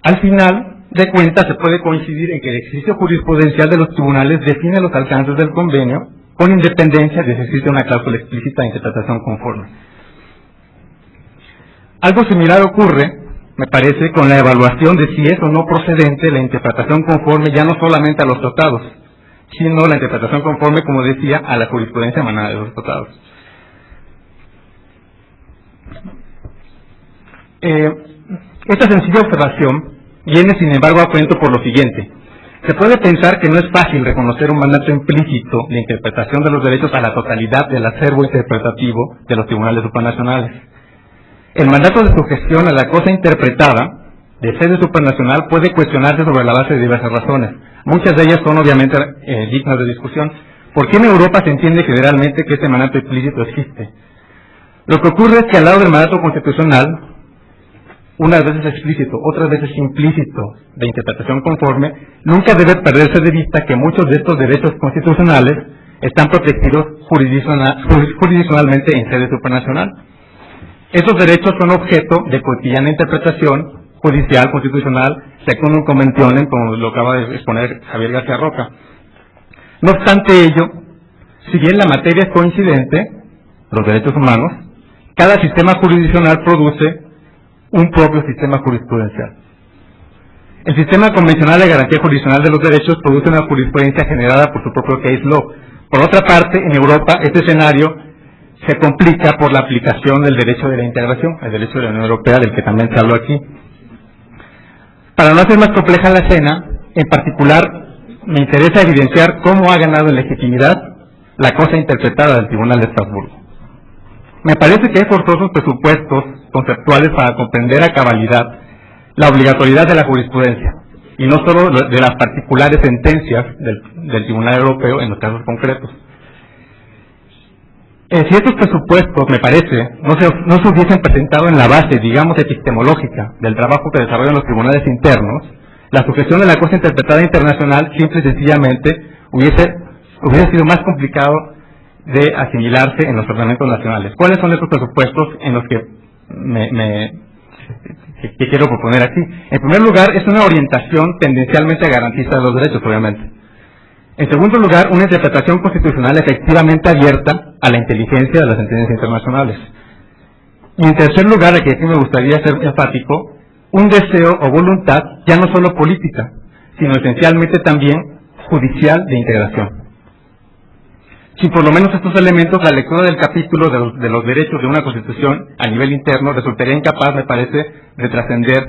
Al final de cuentas, se puede coincidir en que el ejercicio jurisprudencial de los tribunales define los alcances del convenio con independencia de si existe una cláusula explícita de interpretación conforme. Algo similar ocurre, me parece, con la evaluación de si es o no procedente la interpretación conforme ya no solamente a los tratados, sino la interpretación conforme, como decía, a la jurisprudencia emanada de los tratados. Esta sencilla observación viene, sin embargo, a cuento por lo siguiente. Se puede pensar que no es fácil reconocer un mandato implícito de interpretación de los derechos a la totalidad del acervo interpretativo de los tribunales supranacionales. El mandato de sujeción a la cosa interpretada de sede supranacional puede cuestionarse sobre la base de diversas razones. Muchas de ellas son obviamente dignas de discusión. ¿Por qué en Europa se entiende generalmente que este mandato implícito existe? Lo que ocurre es que al lado del mandato constitucional, unas veces explícito, otras veces implícito, de interpretación conforme, nunca debe perderse de vista que muchos de estos derechos constitucionales están protegidos jurisdiccionalmente en sede supranacional. Esos derechos son objeto de cotidiana interpretación judicial, constitucional, secundum conventionem, como lo acaba de exponer Javier García Roca. No obstante ello, si bien la materia es coincidente, los derechos humanos, cada sistema jurisdiccional produce un propio sistema jurisprudencial. El sistema convencional de garantía jurisdiccional de los derechos produce una jurisprudencia generada por su propio case law. Por otra parte, en Europa, este escenario se complica por la aplicación del derecho de la integración, el derecho de la Unión Europea, del que también se habló aquí. Para no hacer más compleja la escena, en particular, me interesa evidenciar cómo ha ganado en legitimidad la cosa interpretada del Tribunal de Estrasburgo. Me parece que hay forzosos presupuestos conceptuales para comprender a cabalidad la obligatoriedad de la jurisprudencia, y no solo de las particulares sentencias del Tribunal Europeo en los casos concretos. Si estos presupuestos, me parece, no se hubiesen presentado en la base, digamos, epistemológica del trabajo que desarrollan los tribunales internos, la sujeción de la cosa interpretada internacional simple y sencillamente hubiese sido más complicado de asimilarse en los ordenamientos nacionales. ¿Cuáles son estos presupuestos en los que que quiero proponer aquí? En primer lugar, es una orientación tendencialmente garantista de los derechos, obviamente. En segundo lugar, una interpretación constitucional efectivamente abierta a la inteligencia de las sentencias internacionales. Y en tercer lugar, aquí me gustaría ser enfático, un deseo o voluntad ya no solo política, sino esencialmente también judicial de integración. Sin por lo menos estos elementos, la lectura del capítulo de los derechos de una Constitución a nivel interno resultaría incapaz, me parece, de trascender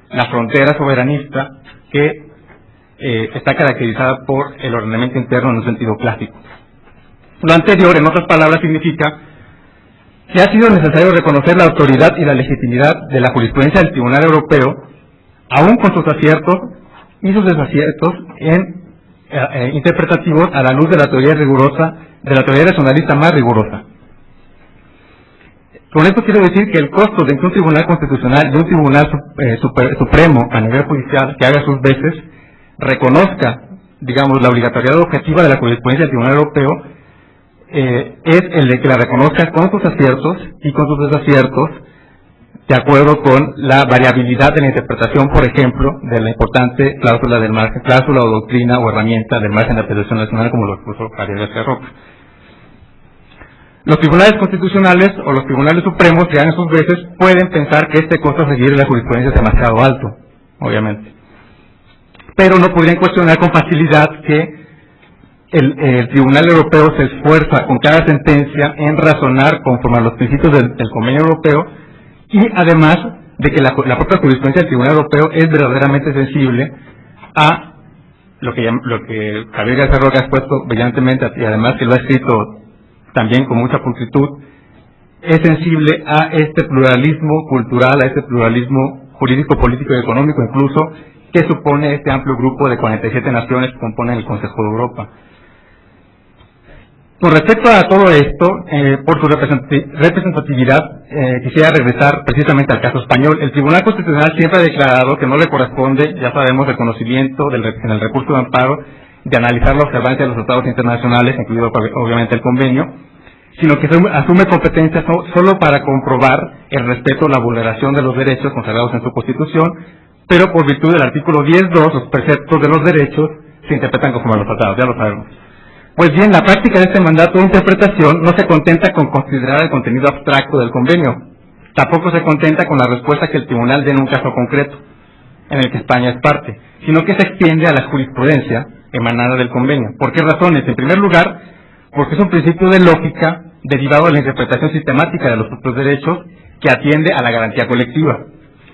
la frontera soberanista que está caracterizada por el ordenamiento interno en un sentido clásico. Lo anterior, en otras palabras, significa que ha sido necesario reconocer la autoridad y la legitimidad de la jurisprudencia del Tribunal Europeo, aún con sus aciertos y sus desaciertos interpretativos a la luz de la teoría rigurosa, de la teoría racionalista más rigurosa. Con esto quiero decir que el costo de que un tribunal constitucional y un tribunal supremo a nivel judicial que haga sus veces reconozca, digamos, la obligatoriedad objetiva de la jurisprudencia del Tribunal Europeo es el de que la reconozca con sus aciertos y con sus desaciertos, de acuerdo con la variabilidad de la interpretación, por ejemplo, de la importante cláusula del margen, cláusula o doctrina o herramienta del margen de apelación nacional, como lo expuso Javier García Roca. Los tribunales constitucionales o los tribunales supremos que hagan sus veces pueden pensar que este costo a seguir de la jurisprudencia es demasiado alto, obviamente. pero no podrían cuestionar con facilidad que el Tribunal Europeo se esfuerza con cada sentencia en razonar conforme a los principios del Convenio Europeo, y además de que la propia jurisprudencia del Tribunal Europeo es verdaderamente sensible a lo que Javier García Roca ha expuesto brillantemente, y además que lo ha escrito también con mucha pulcritud, es sensible a este pluralismo cultural, a este pluralismo jurídico, político y económico incluso, que supone este amplio grupo de 47 naciones que componen el Consejo de Europa. Con respecto a todo esto, por su representatividad, quisiera regresar precisamente al caso español. El Tribunal Constitucional siempre ha declarado que no le corresponde, ya sabemos, el conocimiento en el recurso de amparo de analizar la observancia de los tratados internacionales, incluido obviamente el convenio, sino que asume competencias solo para comprobar el respeto o la vulneración de los derechos consagrados en su Constitución, pero por virtud del artículo 10.2, los preceptos de los derechos se interpretan conforme a los tratados, ya lo sabemos. Pues bien, la práctica de este mandato de interpretación no se contenta con considerar el contenido abstracto del convenio, tampoco se contenta con la respuesta que el tribunal dé en un caso concreto, en el que España es parte, sino que se extiende a la jurisprudencia emanada del convenio. ¿Por qué razones? En primer lugar, porque es un principio de lógica derivado de la interpretación sistemática de los propios derechos que atiende a la garantía colectiva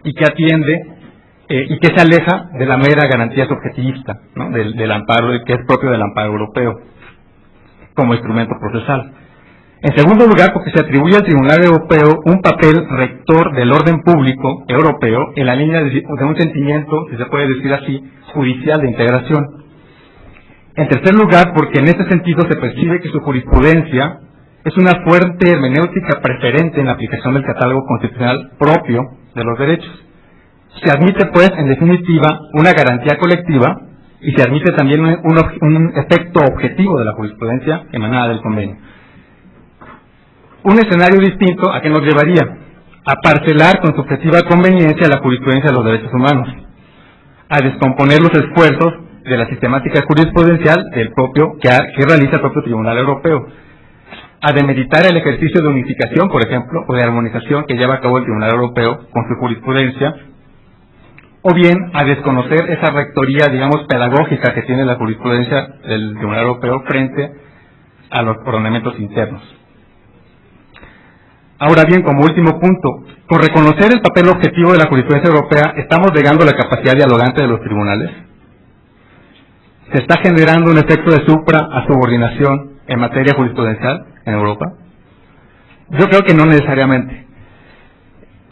y que se aleja de la mera garantía subjetivista, ¿no? del amparo, que es propio del amparo europeo como instrumento procesal. En segundo lugar, porque se atribuye al Tribunal Europeo un papel rector del orden público europeo en la línea de un sentimiento, si se puede decir así, judicial de integración. En tercer lugar, porque en este sentido se percibe que su jurisprudencia es una fuerte hermenéutica preferente en la aplicación del catálogo constitucional propio de los derechos. Se admite, pues, en definitiva, una garantía colectiva y se admite también un efecto objetivo de la jurisprudencia emanada del convenio. Un escenario distinto a qué nos llevaría a parcelar con subjetiva conveniencia la jurisprudencia de los derechos humanos, a descomponer los esfuerzos de la sistemática jurisprudencial que realiza el propio Tribunal Europeo, a demeritar el ejercicio de unificación, por ejemplo, o de armonización que lleva a cabo el Tribunal Europeo con su jurisprudencia, o bien a desconocer esa rectoría, digamos, pedagógica que tiene la jurisprudencia del Tribunal Europeo frente a los ordenamientos internos. Ahora bien, como último punto, con reconocer el papel objetivo de la jurisprudencia europea, ¿estamos negando la capacidad dialogante de los tribunales? ¿Se está generando un efecto de supra a subordinación en materia jurisprudencial en Europa? Yo creo que no necesariamente.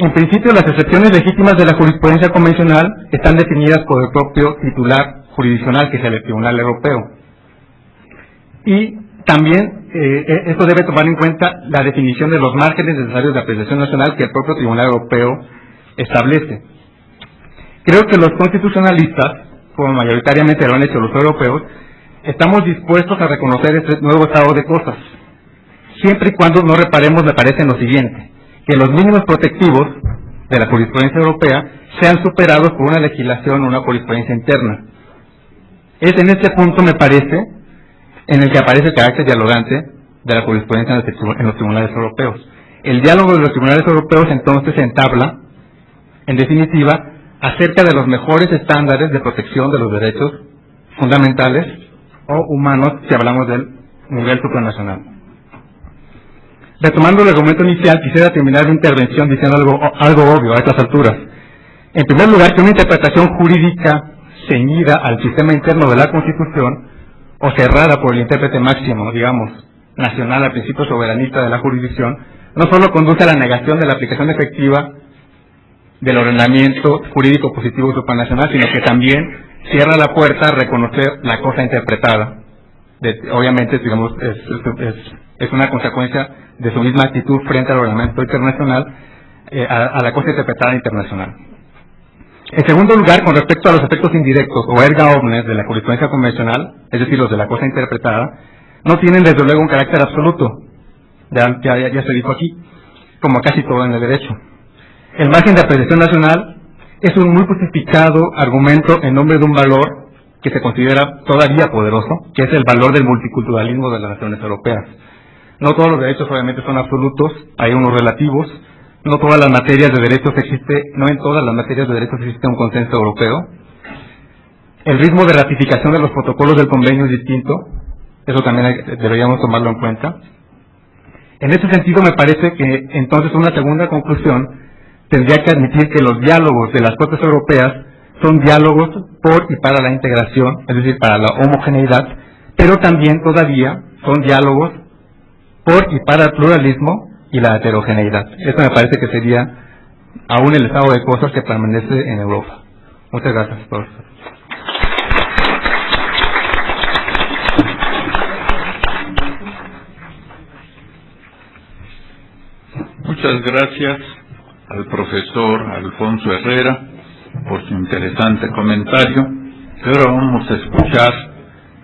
En principio, las excepciones legítimas de la jurisprudencia convencional están definidas por el propio titular jurisdiccional, que es el Tribunal Europeo. Y también esto debe tomar en cuenta la definición de los márgenes necesarios de apreciación nacional que el propio Tribunal Europeo establece. Creo que los constitucionalistas, como mayoritariamente lo han hecho los europeos, estamos dispuestos a reconocer este nuevo estado de cosas, siempre y cuando no reparemos, me parece, en lo siguiente: que los mínimos protectivos de la jurisprudencia europea sean superados por una legislación o una jurisprudencia interna. Es en este punto, me parece, en el que aparece el carácter dialogante de la jurisprudencia en los tribunales europeos. El diálogo de los tribunales europeos entonces se entabla, en definitiva, acerca de los mejores estándares de protección de los derechos fundamentales o humanos si hablamos del nivel supranacional. Retomando el argumento inicial, quisiera terminar mi intervención diciendo algo obvio a estas alturas. En primer lugar, que una interpretación jurídica ceñida al sistema interno de la Constitución o cerrada por el intérprete máximo, digamos, nacional al principio soberanista de la jurisdicción, no solo conduce a la negación de la aplicación efectiva del ordenamiento jurídico positivo supranacional, sino que también cierra la puerta a reconocer la cosa interpretada. Obviamente, digamos, es una consecuencia de su misma actitud frente al ordenamiento internacional, a la cosa interpretada internacional. En segundo lugar, con respecto a los efectos indirectos o erga omnes de la jurisprudencia convencional, es decir, los de la cosa interpretada, no tienen desde luego un carácter absoluto, ya se dijo aquí, como casi todo en el derecho. El margen de apreciación nacional es un muy justificado argumento en nombre de un valor que se considera todavía poderoso, que es el valor del multiculturalismo de las naciones europeas. No todos los derechos obviamente son absolutos, hay unos relativos. No en todas las materias de derechos existe un consenso europeo. el ritmo de ratificación de los protocolos del convenio es distinto, eso también deberíamos tomarlo en cuenta. En ese sentido, me parece que entonces una segunda conclusión tendría que admitir que los diálogos de las Cortes Europeas son diálogos por y para la integración, es decir, para la homogeneidad, pero también todavía son diálogos por y para el pluralismo y la heterogeneidad. Eso me parece que sería aún el estado de cosas que permanece en Europa. Muchas gracias, profesor. Muchas gracias al profesor Alfonso Herrera por su interesante comentario. Ahora vamos a escuchar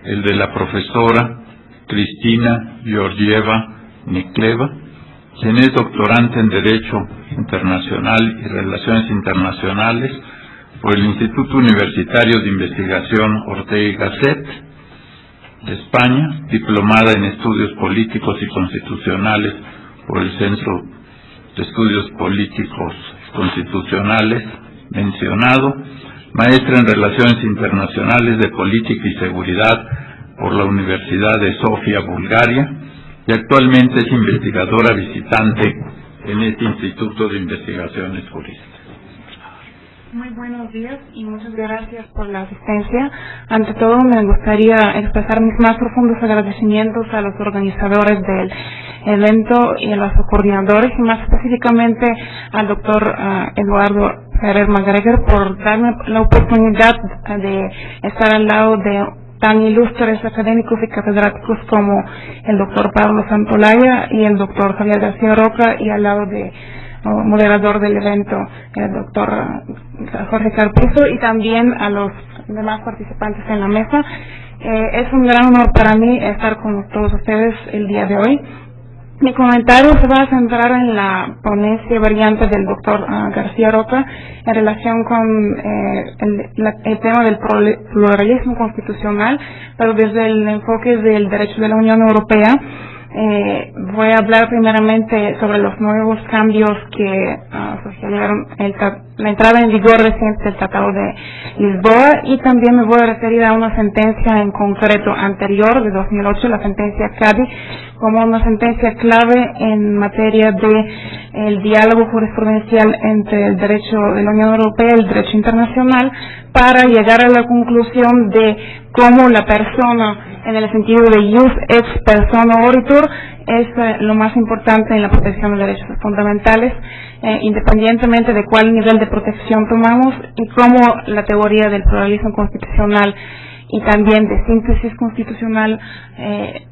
el de la profesora Cristina Georgieva Nikleva, quien es doctorante en Derecho Internacional y Relaciones Internacionales por el Instituto Universitario de Investigación Ortega y Gasset de España, diplomada en Estudios Políticos y Constitucionales por el Centro de Estudios Políticos Constitucionales mencionado, maestra en Relaciones Internacionales de Política y Seguridad por la Universidad de Sofía, Bulgaria, y actualmente es investigadora visitante en este Instituto de Investigaciones Jurídicas. Muy buenos días y muchas gracias por la asistencia. Ante todo, me gustaría expresar mis más profundos agradecimientos a los organizadores del evento y a los coordinadores, y más específicamente al doctor Eduardo Ferrer MacGregor por darme la oportunidad de estar al lado de tan ilustres académicos y catedráticos como el doctor Pablo Santolaya y el doctor Javier García Roca, y al lado de moderador del evento, el doctor Jorge Carpizo, y también a los demás participantes en la mesa. Es un gran honor para mí estar con todos ustedes el día de hoy. Mi comentario se va a centrar en la ponencia variante del doctor García Roca en relación con el tema del pluralismo constitucional, pero desde el enfoque del derecho de la Unión Europea. Voy a hablar primeramente sobre los nuevos cambios que sucedieron la entrada en vigor reciente del Tratado de Lisboa, y también me voy a referir a una sentencia en concreto anterior de 2008, la sentencia Cadi, como una sentencia clave en materia de el diálogo jurisprudencial entre el derecho de la Unión Europea y el derecho internacional, para llegar a la conclusión de cómo la persona, en el sentido de jus ex persona oritur, es lo más importante en la protección de derechos fundamentales, independientemente de cuál nivel de protección tomamos, y cómo la teoría del pluralismo constitucional y también de síntesis constitucional,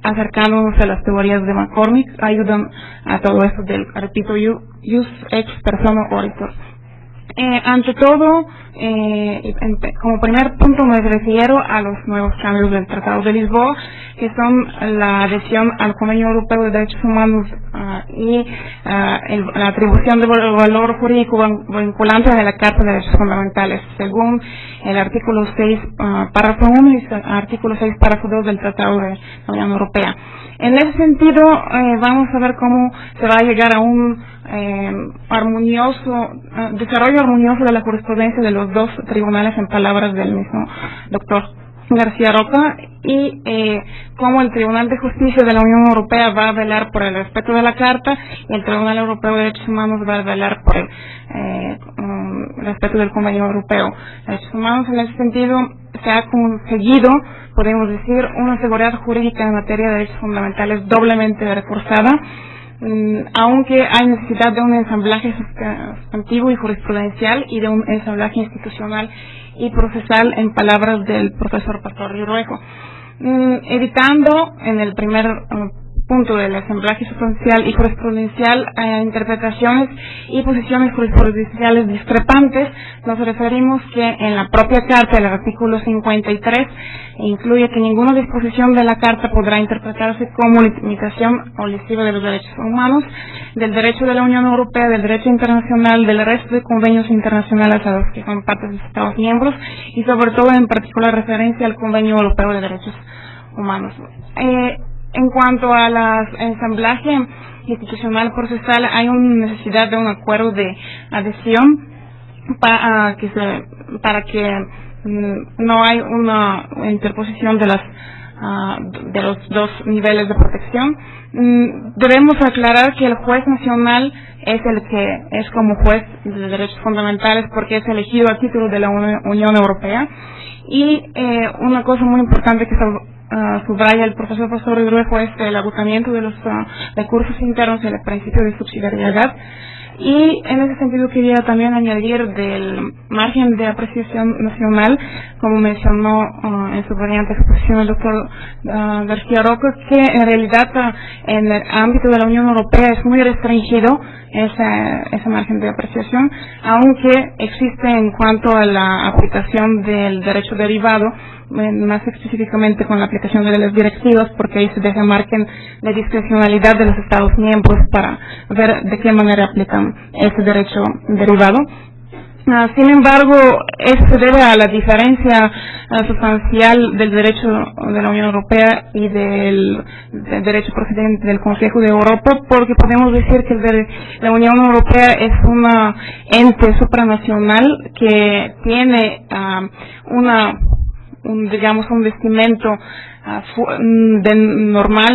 acercándonos a las teorías de McCormick, ayudan a todo eso del, repito, jus ex persona oritur. Ante todo, como primer punto me refiero a los nuevos cambios del Tratado de Lisboa, que son la adhesión al Convenio Europeo de Derechos Humanos y la atribución de valor jurídico vinculante de la Carta de Derechos Fundamentales, según el artículo 6, párrafo 1 y el artículo 6, párrafo 2 del Tratado de la Unión Europea. En ese sentido, vamos a ver cómo se va a llegar a un desarrollo armonioso de la jurisprudencia de los dos tribunales, en palabras del mismo doctor García Roca, y cómo el Tribunal de Justicia de la Unión Europea va a velar por el respeto de la Carta, y el Tribunal Europeo de Derechos Humanos va a velar por el respeto del Convenio Europeo de Derechos Humanos. En ese sentido, se ha conseguido, podemos decir, una seguridad jurídica en materia de derechos fundamentales doblemente reforzada, aunque hay necesidad de un ensamblaje sustantivo y jurisprudencial y de un ensamblaje institucional y procesal, en palabras del profesor Pastor Riruejo, evitando en el primer punto del ensamblaje sustancial y jurisprudencial interpretaciones y posiciones jurisprudenciales discrepantes. Nos referimos que en la propia Carta, el artículo 53 incluye que ninguna disposición de la Carta podrá interpretarse como limitación o lesiva de los derechos humanos, del derecho de la Unión Europea, del derecho internacional, del resto de convenios internacionales a los que son partes de los Estados miembros, y sobre todo en particular referencia al Convenio Europeo de Derechos Humanos. En cuanto a la ensamblaje institucional procesal, hay una necesidad de un acuerdo de adhesión para que no hay una interposición de los dos niveles de protección. Debemos aclarar que el juez nacional es el que es como juez de derechos fundamentales porque es elegido a título de la Unión Europea. Y una cosa muy importante que subraya el profesor Restrepo es el agotamiento de los recursos internos y el principio de subsidiariedad. Y en ese sentido quería también añadir del margen de apreciación nacional, como mencionó en su brillante exposición el doctor García Roca, que en realidad en el ámbito de la Unión Europea es muy restringido ese margen de apreciación, aunque existe en cuanto a la aplicación del derecho derivado, más específicamente con la aplicación de las directivas, porque ahí se deja margen de discrecionalidad de los Estados miembros para ver de qué manera aplican ese derecho derivado. Sin embargo, eso se debe a la diferencia sustancial del derecho de la Unión Europea y del derecho procedente del Consejo de Europa, porque podemos decir que la Unión Europea es un ente supranacional que tiene un vestimento de norma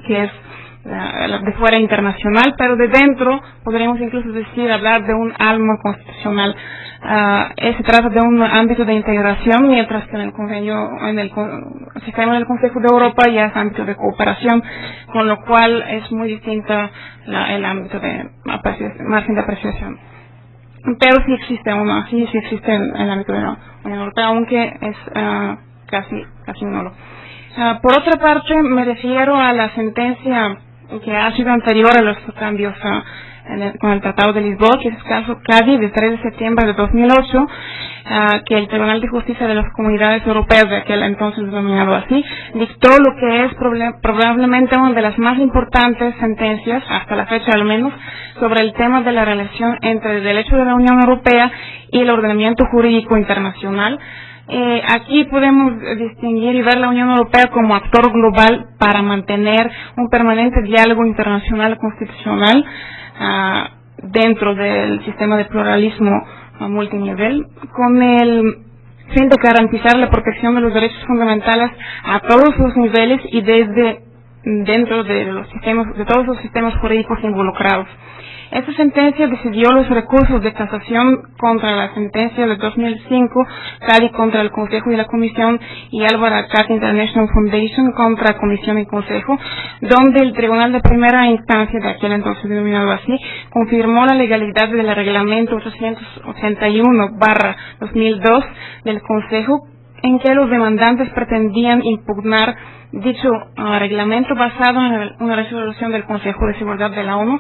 que es de fuera internacional, pero de dentro podríamos incluso hablar de un alma constitucional. Se trata de un ámbito de integración, mientras que en el sistema del Consejo de Europa ya es ámbito de cooperación, con lo cual es muy distinta el ámbito de margen de apreciación. Pero sí existe en el ámbito de la Unión Europea, aunque es casi nulo. Por otra parte, me refiero a la sentencia que ha sido anterior a los cambios con el Tratado de Lisboa, que es el caso CADI de 3 de septiembre de 2008, que el Tribunal de Justicia de las Comunidades Europeas, de aquel entonces denominado así, dictó lo que es probablemente una de las más importantes sentencias, hasta la fecha al menos, sobre el tema de la relación entre el derecho de la Unión Europea y el ordenamiento jurídico internacional. Aquí podemos distinguir y ver la Unión Europea como actor global para mantener un permanente diálogo internacional constitucional dentro del sistema de pluralismo multinivel, con el fin de garantizar la protección de los derechos fundamentales a todos los niveles y dentro de todos los sistemas jurídicos involucrados. Esta sentencia decidió los recursos de casación contra la sentencia de 2005, CADI contra el Consejo y la Comisión, y Álvaro Cat International Foundation contra Comisión y Consejo, donde el Tribunal de Primera Instancia, de aquel entonces denominado así, confirmó la legalidad del Reglamento 881/2002 del Consejo, en que los demandantes pretendían impugnar dicho reglamento basado en una resolución del Consejo de Seguridad de la ONU,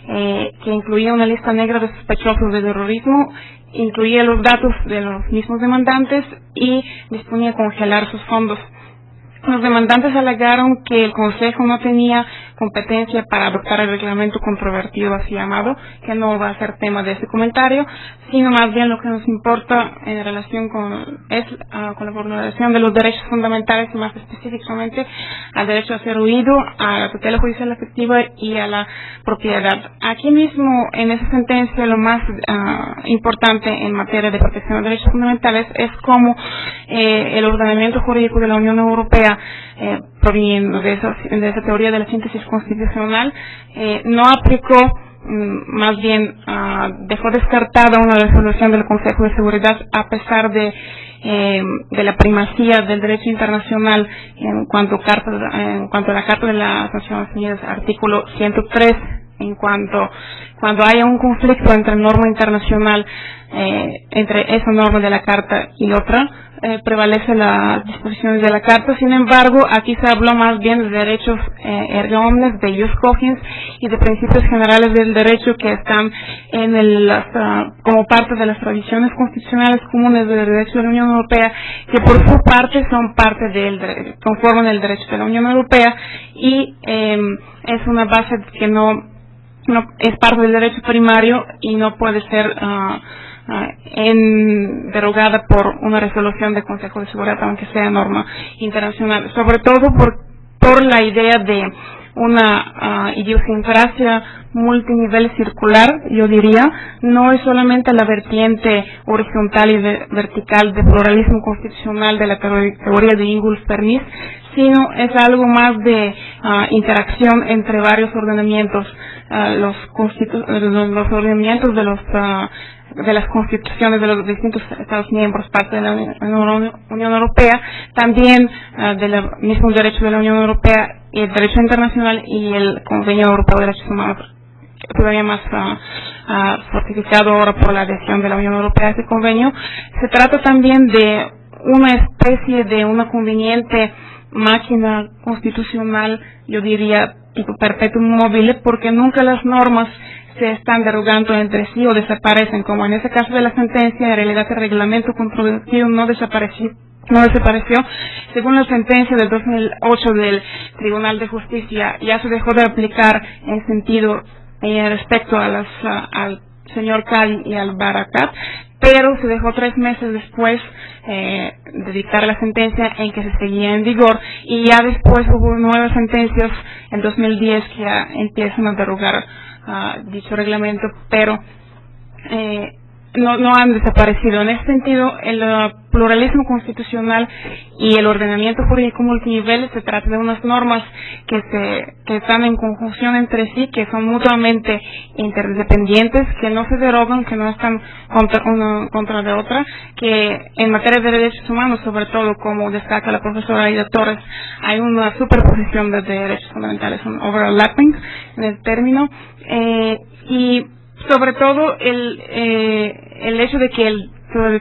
que incluía una lista negra de sospechosos de terrorismo, incluía los datos de los mismos demandantes y disponía congelar sus fondos. Los demandantes alegaron que el Consejo no tenía competencia para adoptar el reglamento controvertido así llamado, que no va a ser tema de este comentario, sino más bien lo que nos importa en relación con la vulneración de los derechos fundamentales, y más específicamente al derecho a ser oído, a la tutela judicial efectiva y a la propiedad. Aquí mismo, en esa sentencia, lo más importante en materia de protección de derechos fundamentales es cómo el ordenamiento jurídico de la Unión Europea, proveniendo de esa teoría de la síntesis constitucional, no aplicó, más bien dejó descartada una resolución del Consejo de Seguridad, a pesar de la primacía del derecho internacional en cuanto a la Carta de las Naciones Unidas, artículo 103, cuando haya un conflicto entre norma internacional, entre esa norma de la Carta y otra, prevalece las disposiciones de la Carta. Sin embargo, aquí se habló más bien de derechos erga omnes, de ius cogens y de principios generales del derecho que están como parte de las tradiciones constitucionales comunes del derecho de la Unión Europea, que por su parte son conforman el derecho de la Unión Europea, y es una base que no es parte del derecho primario y no puede ser derogada por una resolución del Consejo de Seguridad, aunque sea norma internacional, sobre todo por la idea de una idiosincrasia multinivel circular, yo diría. No es solamente la vertiente horizontal y vertical de pluralismo constitucional de la teoría de Ingels-Pernis, sino es algo más de interacción entre varios ordenamientos, los ordenamientos de las constituciones de los distintos Estados miembros, parte de la Unión Europea, también del mismo derecho de la Unión Europea y el derecho internacional y el Convenio Europeo de Derechos Humanos, todavía más fortificado ahora por la adhesión de la Unión Europea a ese convenio. Se trata también de una especie de una conveniente máquina constitucional, yo diría tipo perpetuum mobile, porque nunca las normas se están derogando entre sí o desaparecen, como en ese caso de la sentencia. En realidad el reglamento controvertido no desapareció. Según la sentencia del 2008 del Tribunal de Justicia, ya se dejó de aplicar en sentido respecto a al señor Kadi y al Barakat, pero se dejó 3 meses después de dictar la sentencia en que se seguía en vigor, y ya después hubo nuevas sentencias en 2010 que ya empiezan a derogar dicho reglamento, pero no han desaparecido. En ese sentido, el pluralismo constitucional y el ordenamiento jurídico multinivel se trata de unas normas que están en conjunción entre sí, que son mutuamente interdependientes, que no se derogan, que no están una contra de otra, que en materia de derechos humanos, sobre todo, como destaca la profesora Aida Torres, hay una superposición de derechos fundamentales, un overlapping en el término, y sobre todo el hecho de que el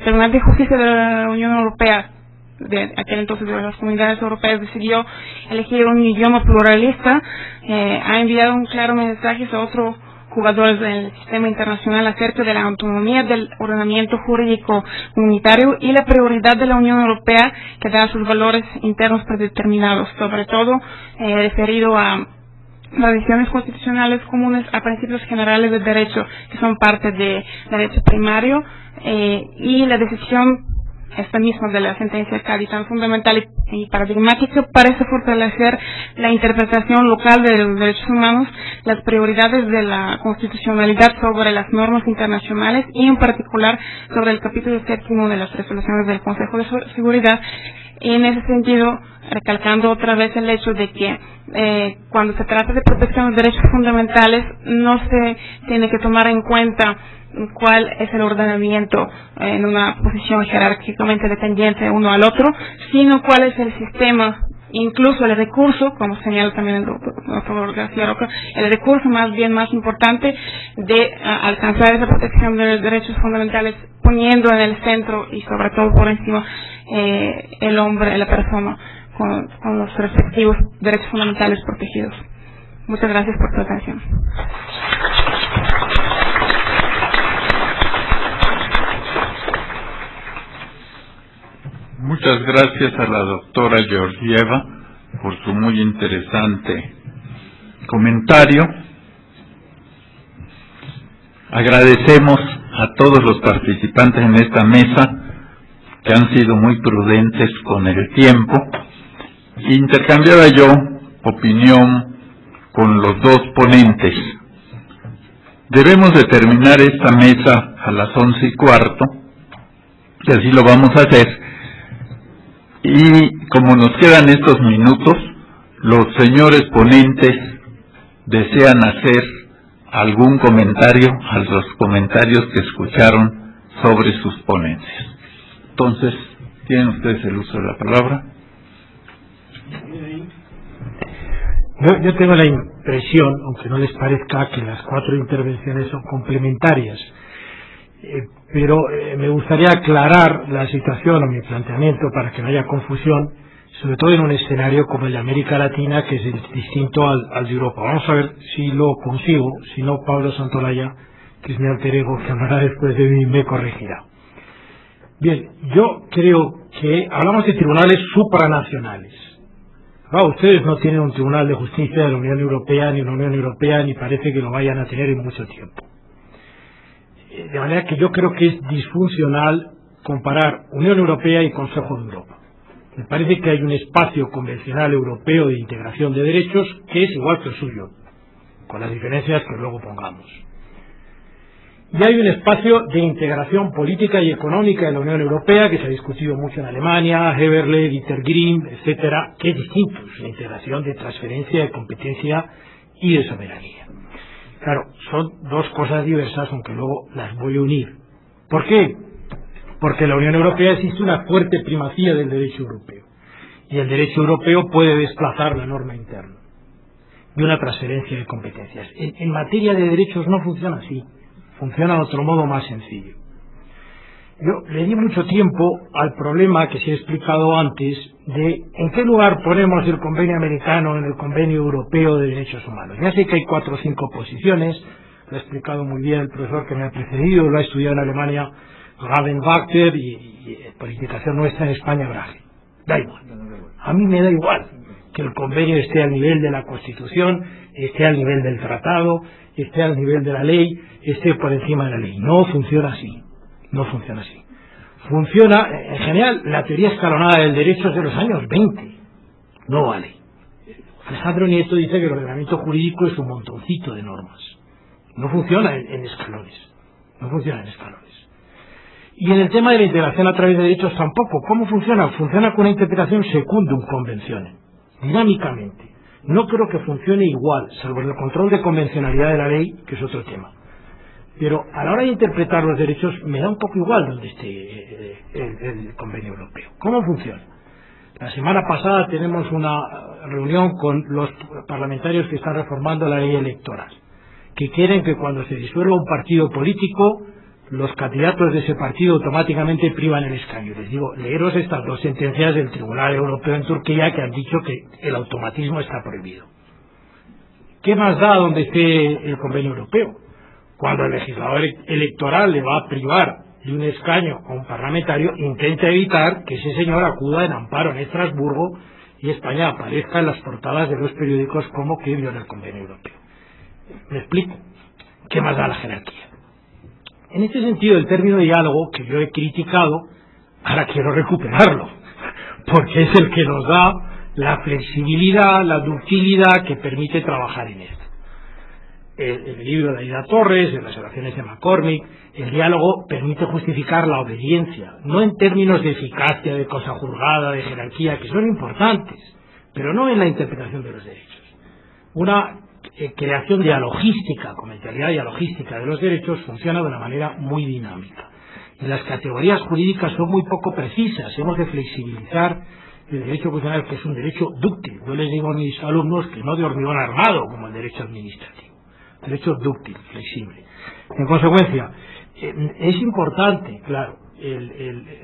Tribunal de Justicia de la Unión Europea, de aquel entonces de las comunidades europeas, decidió elegir un idioma pluralista, ha enviado un claro mensaje a otros jugadores del sistema internacional acerca de la autonomía del ordenamiento jurídico comunitario y la prioridad de la Unión Europea, que da sus valores internos predeterminados, sobre todo referido a tradiciones constitucionales comunes, a principios generales del derecho, que son parte de derecho primario, y la decisión esta misma de la sentencia de Cádiz, tan fundamental y paradigmática, parece fortalecer la interpretación local de los derechos humanos, las prioridades de la constitucionalidad sobre las normas internacionales y en particular sobre el capítulo 7 de las resoluciones del Consejo de Seguridad. Y en ese sentido, recalcando otra vez el hecho de que cuando se trata de protección de derechos fundamentales no se tiene que tomar en cuenta cuál es el ordenamiento en una posición jerárquicamente dependiente uno al otro, sino cuál es el sistema, incluso el recurso, como señala también el doctor García Roca, el recurso más importante de alcanzar esa protección de los derechos fundamentales, poniendo en el centro y sobre todo por encima el hombre, la persona, con los respectivos derechos fundamentales protegidos. Muchas gracias por su atención. Muchas gracias a la doctora Georgieva por su muy interesante comentario. Agradecemos a todos los participantes en esta mesa que han sido muy prudentes con el tiempo. Intercambiaba yo opinión con los dos ponentes. Debemos de terminar esta mesa a las 11:15, y así lo vamos a hacer. Y como nos quedan estos minutos, los señores ponentes desean hacer algún comentario a los comentarios que escucharon sobre sus ponencias. Entonces, tienen ustedes el uso de la palabra. Yo tengo la impresión, aunque no les parezca, que las 4 intervenciones son complementarias, pero me gustaría aclarar la situación o mi planteamiento para que no haya confusión, sobre todo en un escenario como el de América Latina, que es distinto al de Europa. Vamos a ver si lo consigo, si no Pablo Santolaya, que es mi alter ego, que hablará después de mí, me corregirá. Bien, yo creo que hablamos de tribunales supranacionales. Ustedes no tienen un tribunal de justicia de la Unión Europea, ni una Unión Europea, ni parece que lo vayan a tener en mucho tiempo. De manera que yo creo que es disfuncional comparar Unión Europea y Consejo de Europa. Me parece que hay un espacio convencional europeo de integración de derechos que es igual que el suyo. con las diferencias que luego pongamos. Y hay un espacio de integración política y económica en la Unión Europea que se ha discutido mucho en Alemania, Heberle, Dieter Grimm, etcétera, que es distinto, es una integración de transferencia de competencia y de soberanía. Claro, son dos cosas diversas, aunque luego las voy a unir. ¿Por qué? Porque en la Unión Europea existe una fuerte primacía del derecho europeo, y el derecho europeo puede desplazar la norma interna y una transferencia de competencias. En materia de derechos no funciona así. Funciona de otro modo más sencillo. Yo le di mucho tiempo al problema que se ha explicado antes de en qué lugar ponemos el convenio americano en el convenio europeo de derechos humanos. Ya sé que hay 4 o 5 posiciones, lo ha explicado muy bien el profesor que me ha precedido, lo ha estudiado en Alemania Ravenwachter y por indicación nuestra en España Brahe. Da igual. A mí me da igual que el convenio esté al nivel de la Constitución, esté al nivel del tratado, esté al nivel de la ley, esté por encima de la ley. No funciona así. No funciona así. Funciona, en general, la teoría escalonada del derecho es de los años 20. No vale. Alejandro Nieto dice que el ordenamiento jurídico es un montoncito de normas. No funciona en escalones. No funciona en escalones. Y en el tema de la integración a través de derechos tampoco. ¿Cómo funciona? Funciona con una interpretación secundum conventionem, dinámicamente. No creo que funcione igual, salvo el control de convencionalidad de la ley, que es otro tema. Pero a la hora de interpretar los derechos me da un poco igual donde esté el convenio europeo. ¿Cómo funciona? La semana pasada tenemos una reunión con los parlamentarios que están reformando la ley electoral, que quieren que cuando se disuelva un partido político, los candidatos de ese partido automáticamente privan el escaño. Les digo, leeros estas 2 sentencias del Tribunal Europeo en Turquía que han dicho que el automatismo está prohibido. ¿Qué más da donde esté el convenio europeo? Cuando el legislador electoral le va a privar de un escaño a un parlamentario, intenta evitar que ese señor acuda en amparo en Estrasburgo y España aparezca en las portadas de los periódicos como que viola el convenio europeo. ¿Me explico? ¿Qué más da la jerarquía? En este sentido, el término diálogo, que yo he criticado, ahora quiero recuperarlo, porque es el que nos da la flexibilidad, la ductilidad que permite trabajar en esto. El libro de Aida Torres, en las oraciones de McCormick, el diálogo permite justificar la obediencia, no en términos de eficacia, de cosa juzgada, de jerarquía, que son importantes, pero no en la interpretación de los derechos. Una creación dialogística, con mentalidad dialogística de los derechos, funciona de una manera muy dinámica. Y las categorías jurídicas son muy poco precisas. Hemos de flexibilizar el derecho constitucional, que es un derecho dúctil. Yo les digo a mis alumnos que no de hormigón armado, como el derecho administrativo. Derecho dúctil, flexible. En consecuencia, es importante, claro,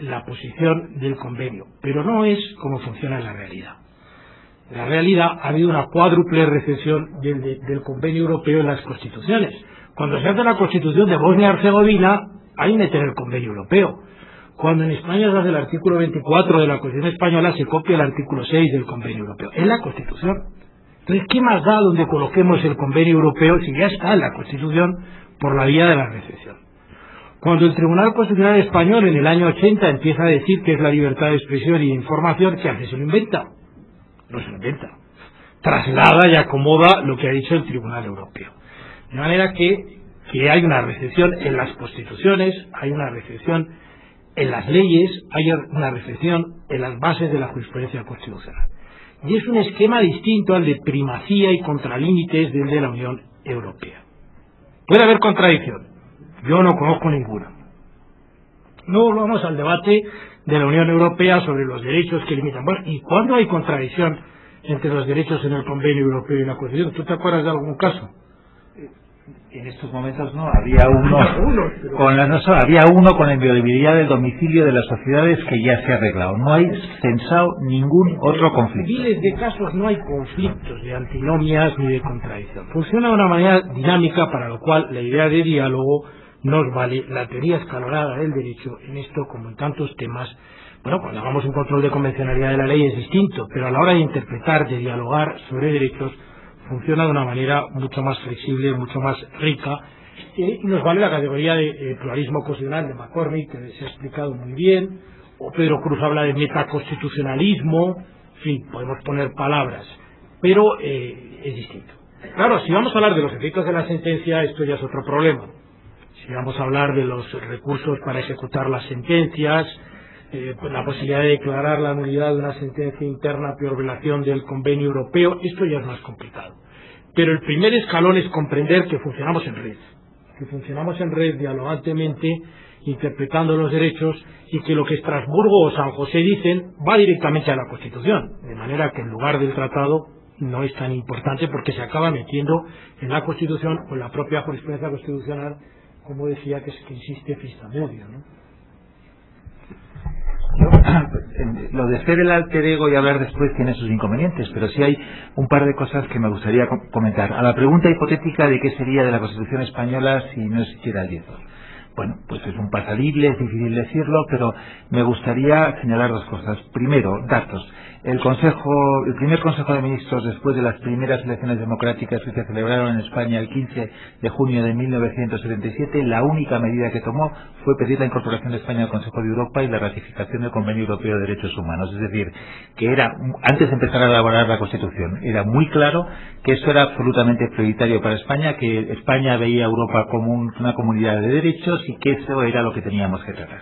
la posición del convenio, pero no es como funciona en la realidad. En la realidad ha habido una cuádruple recesión del convenio europeo en las constituciones. Cuando se hace la constitución de Bosnia-Herzegovina, ahí meten el convenio europeo. Cuando en España se hace el artículo 24 de la Constitución española, se copia el artículo 6 del convenio europeo. Es la Constitución. Entonces, ¿qué más da donde coloquemos el convenio europeo si ya está en la Constitución por la vía de la recesión? Cuando el Tribunal Constitucional Español en el año 80 empieza a decir que es la libertad de expresión y de información, ¿qué hace? Se lo inventa. No se lo inventa. Traslada y acomoda lo que ha dicho el Tribunal Europeo. De manera que hay una recesión en las constituciones, hay una recesión en las leyes, hay una recesión en las bases de la jurisprudencia constitucional. Y es un esquema distinto al de primacía y contralímites del de la Unión Europea. ¿Puede haber contradicción? Yo no conozco ninguna. No vamos al debate de la Unión Europea sobre los derechos que limitan. Bueno, ¿y cuándo hay contradicción entre los derechos en el convenio europeo y la Constitución? ¿Tú te acuerdas de algún caso? En estos momentos no, había uno con la inviolabilidad del domicilio de las sociedades que ya se ha arreglado. No hay censado ningún otro conflicto. En miles de casos no hay conflictos de antinomias ni de contradicción. Funciona de una manera dinámica, para lo cual la idea de diálogo nos vale. La teoría escalonada del derecho, en esto como en tantos temas, bueno, cuando hagamos un control de convencionalidad de la ley es distinto, pero a la hora de interpretar, de dialogar sobre derechos, funciona de una manera mucho más flexible, mucho más rica, y nos vale la categoría de pluralismo constitucional de McCormick, que se ha explicado muy bien, o Pedro Cruz habla de metaconstitucionalismo, en fin, podemos poner palabras, pero es distinto. Claro, si vamos a hablar de los efectos de la sentencia, esto ya es otro problema. Si vamos a hablar de los recursos para ejecutar las sentencias, pues la posibilidad de declarar la nulidad de una sentencia interna por violación del convenio europeo, esto ya es más complicado. Pero el primer escalón es comprender que funcionamos en red, dialogantemente, interpretando los derechos, y que lo que Estrasburgo o San José dicen va directamente a la Constitución, de manera que en lugar del tratado no es tan importante, porque se acaba metiendo en la Constitución o en la propia jurisprudencia constitucional, como decía, que insiste Fistamedio, ¿no? Lo de ser el alter ego y hablar después tiene sus inconvenientes, pero sí hay un par de cosas que me gustaría comentar. A la pregunta hipotética de qué sería de la Constitución española si no existiera el 10-2. Bueno, pues es un pasadible, es difícil decirlo, pero me gustaría señalar dos cosas. Primero, datos. El primer Consejo de Ministros, después de las primeras elecciones democráticas que se celebraron en España el 15 de junio de 1977, la única medida que tomó fue pedir la incorporación de España al Consejo de Europa y la ratificación del Convenio Europeo de Derechos Humanos. Es decir, que era, antes de empezar a elaborar la Constitución, era muy claro que eso era absolutamente prioritario para España, que España veía a Europa como una comunidad de derechos y que eso era lo que teníamos que tratar.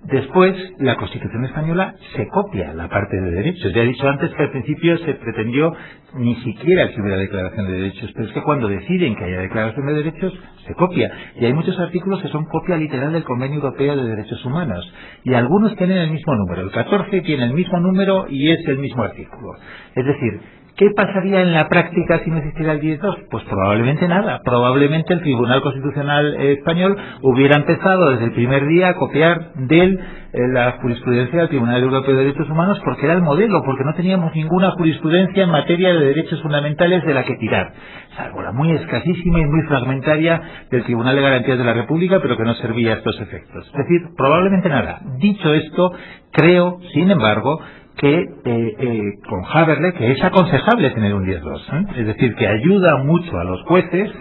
Después, la Constitución española se copia la parte de derechos. Ya he dicho antes que al principio se pretendió ni siquiera que hubiera declaración de derechos, pero es que cuando deciden que haya declaración de derechos, se copia. Y hay muchos artículos que son copia literal del Convenio Europeo de Derechos Humanos. Y algunos tienen el mismo número. El 14 tiene el mismo número y es el mismo artículo. Es decir, ¿qué pasaría en la práctica si no existiera el 10-2? Pues probablemente nada. Probablemente el Tribunal Constitucional español hubiera empezado desde el primer día a copiar de la jurisprudencia del Tribunal Europeo de Derechos Humanos, porque era el modelo, porque no teníamos ninguna jurisprudencia en materia de derechos fundamentales de la que tirar, salvo la muy escasísima y muy fragmentaria del Tribunal de Garantías de la República, pero que no servía a estos efectos. Es decir, probablemente nada. Dicho esto, creo, sin embargo, que con Haberle, que es aconsejable tener un 10-2, es decir, que ayuda mucho a los jueces,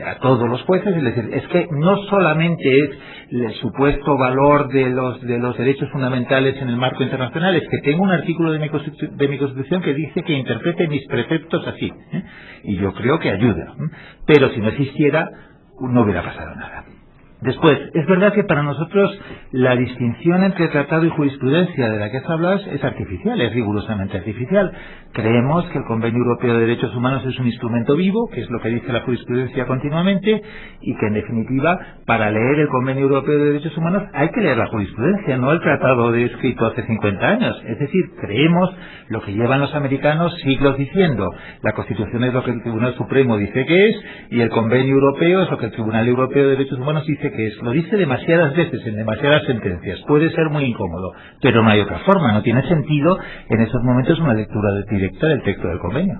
a todos los jueces, es decir, es que no solamente es el supuesto valor de los derechos fundamentales en el marco internacional, es que tengo un artículo de mi Constitución que dice que interprete mis preceptos así, y yo creo que ayuda, pero si no existiera no hubiera pasado nada. Después, es verdad que para nosotros la distinción entre tratado y jurisprudencia de la que has hablado es artificial, es rigurosamente artificial. Creemos que el Convenio Europeo de Derechos Humanos es un instrumento vivo, que es lo que dice la jurisprudencia continuamente, y que en definitiva, para leer el Convenio Europeo de Derechos Humanos hay que leer la jurisprudencia, no el tratado escrito hace 50 años. Es decir, creemos lo que llevan los americanos siglos diciendo. La Constitución es lo que el Tribunal Supremo dice que es, y el Convenio Europeo es lo que el Tribunal Europeo de Derechos Humanos dice que es. Lo dice demasiadas veces, en demasiadas sentencias. Puede ser muy incómodo, pero no hay otra forma. No tiene sentido en esos momentos una lectura directa del texto del convenio.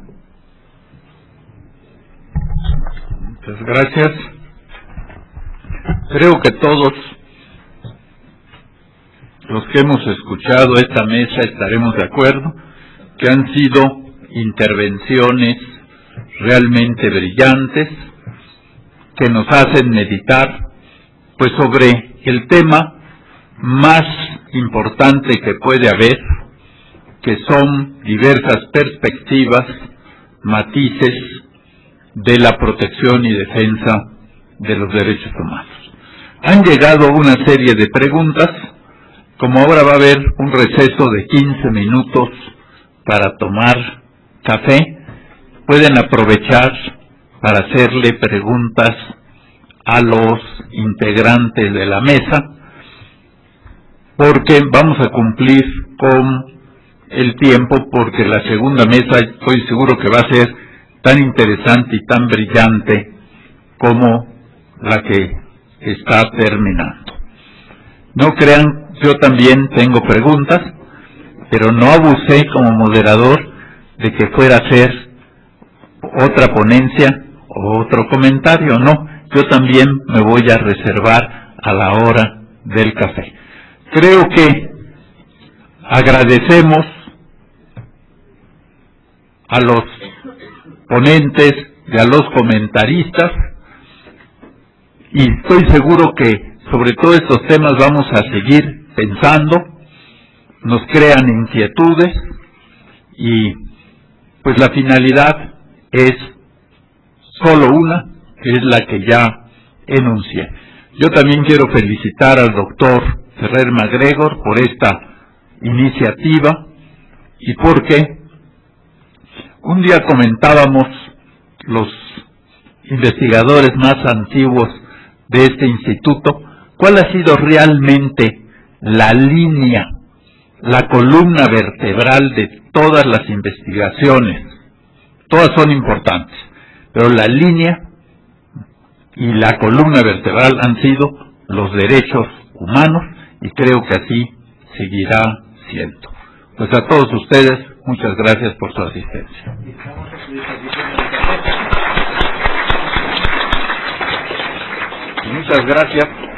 Muchas gracias. Creo que todos los que hemos escuchado esta mesa estaremos de acuerdo que han sido intervenciones realmente brillantes que nos hacen meditar pues sobre el tema más importante que puede haber, que son diversas perspectivas, matices de la protección y defensa de los derechos humanos. Han llegado una serie de preguntas, como ahora va a haber un receso de 15 minutos para tomar café, pueden aprovechar para hacerle preguntas a los integrantes de la mesa, porque vamos a cumplir con el tiempo, porque la segunda mesa estoy seguro que va a ser tan interesante y tan brillante como la que está terminando. No crean, yo también tengo preguntas, pero no abusé como moderador de que fuera a hacer otra ponencia o otro comentario, no. Yo también me voy a reservar a la hora del café. Creo que agradecemos a los ponentes y a los comentaristas, y estoy seguro que sobre todos estos temas vamos a seguir pensando, nos crean inquietudes, y pues la finalidad es solo una, que es la que ya enuncié. Yo también quiero felicitar al doctor Ferrer MacGregor por esta iniciativa y porque un día comentábamos los investigadores más antiguos de este instituto cuál ha sido realmente la línea, la columna vertebral de todas las investigaciones. Todas son importantes, pero la línea y la columna vertebral han sido los derechos humanos y creo que así seguirá siendo. Pues a todos ustedes, muchas gracias por su asistencia. Muchas gracias.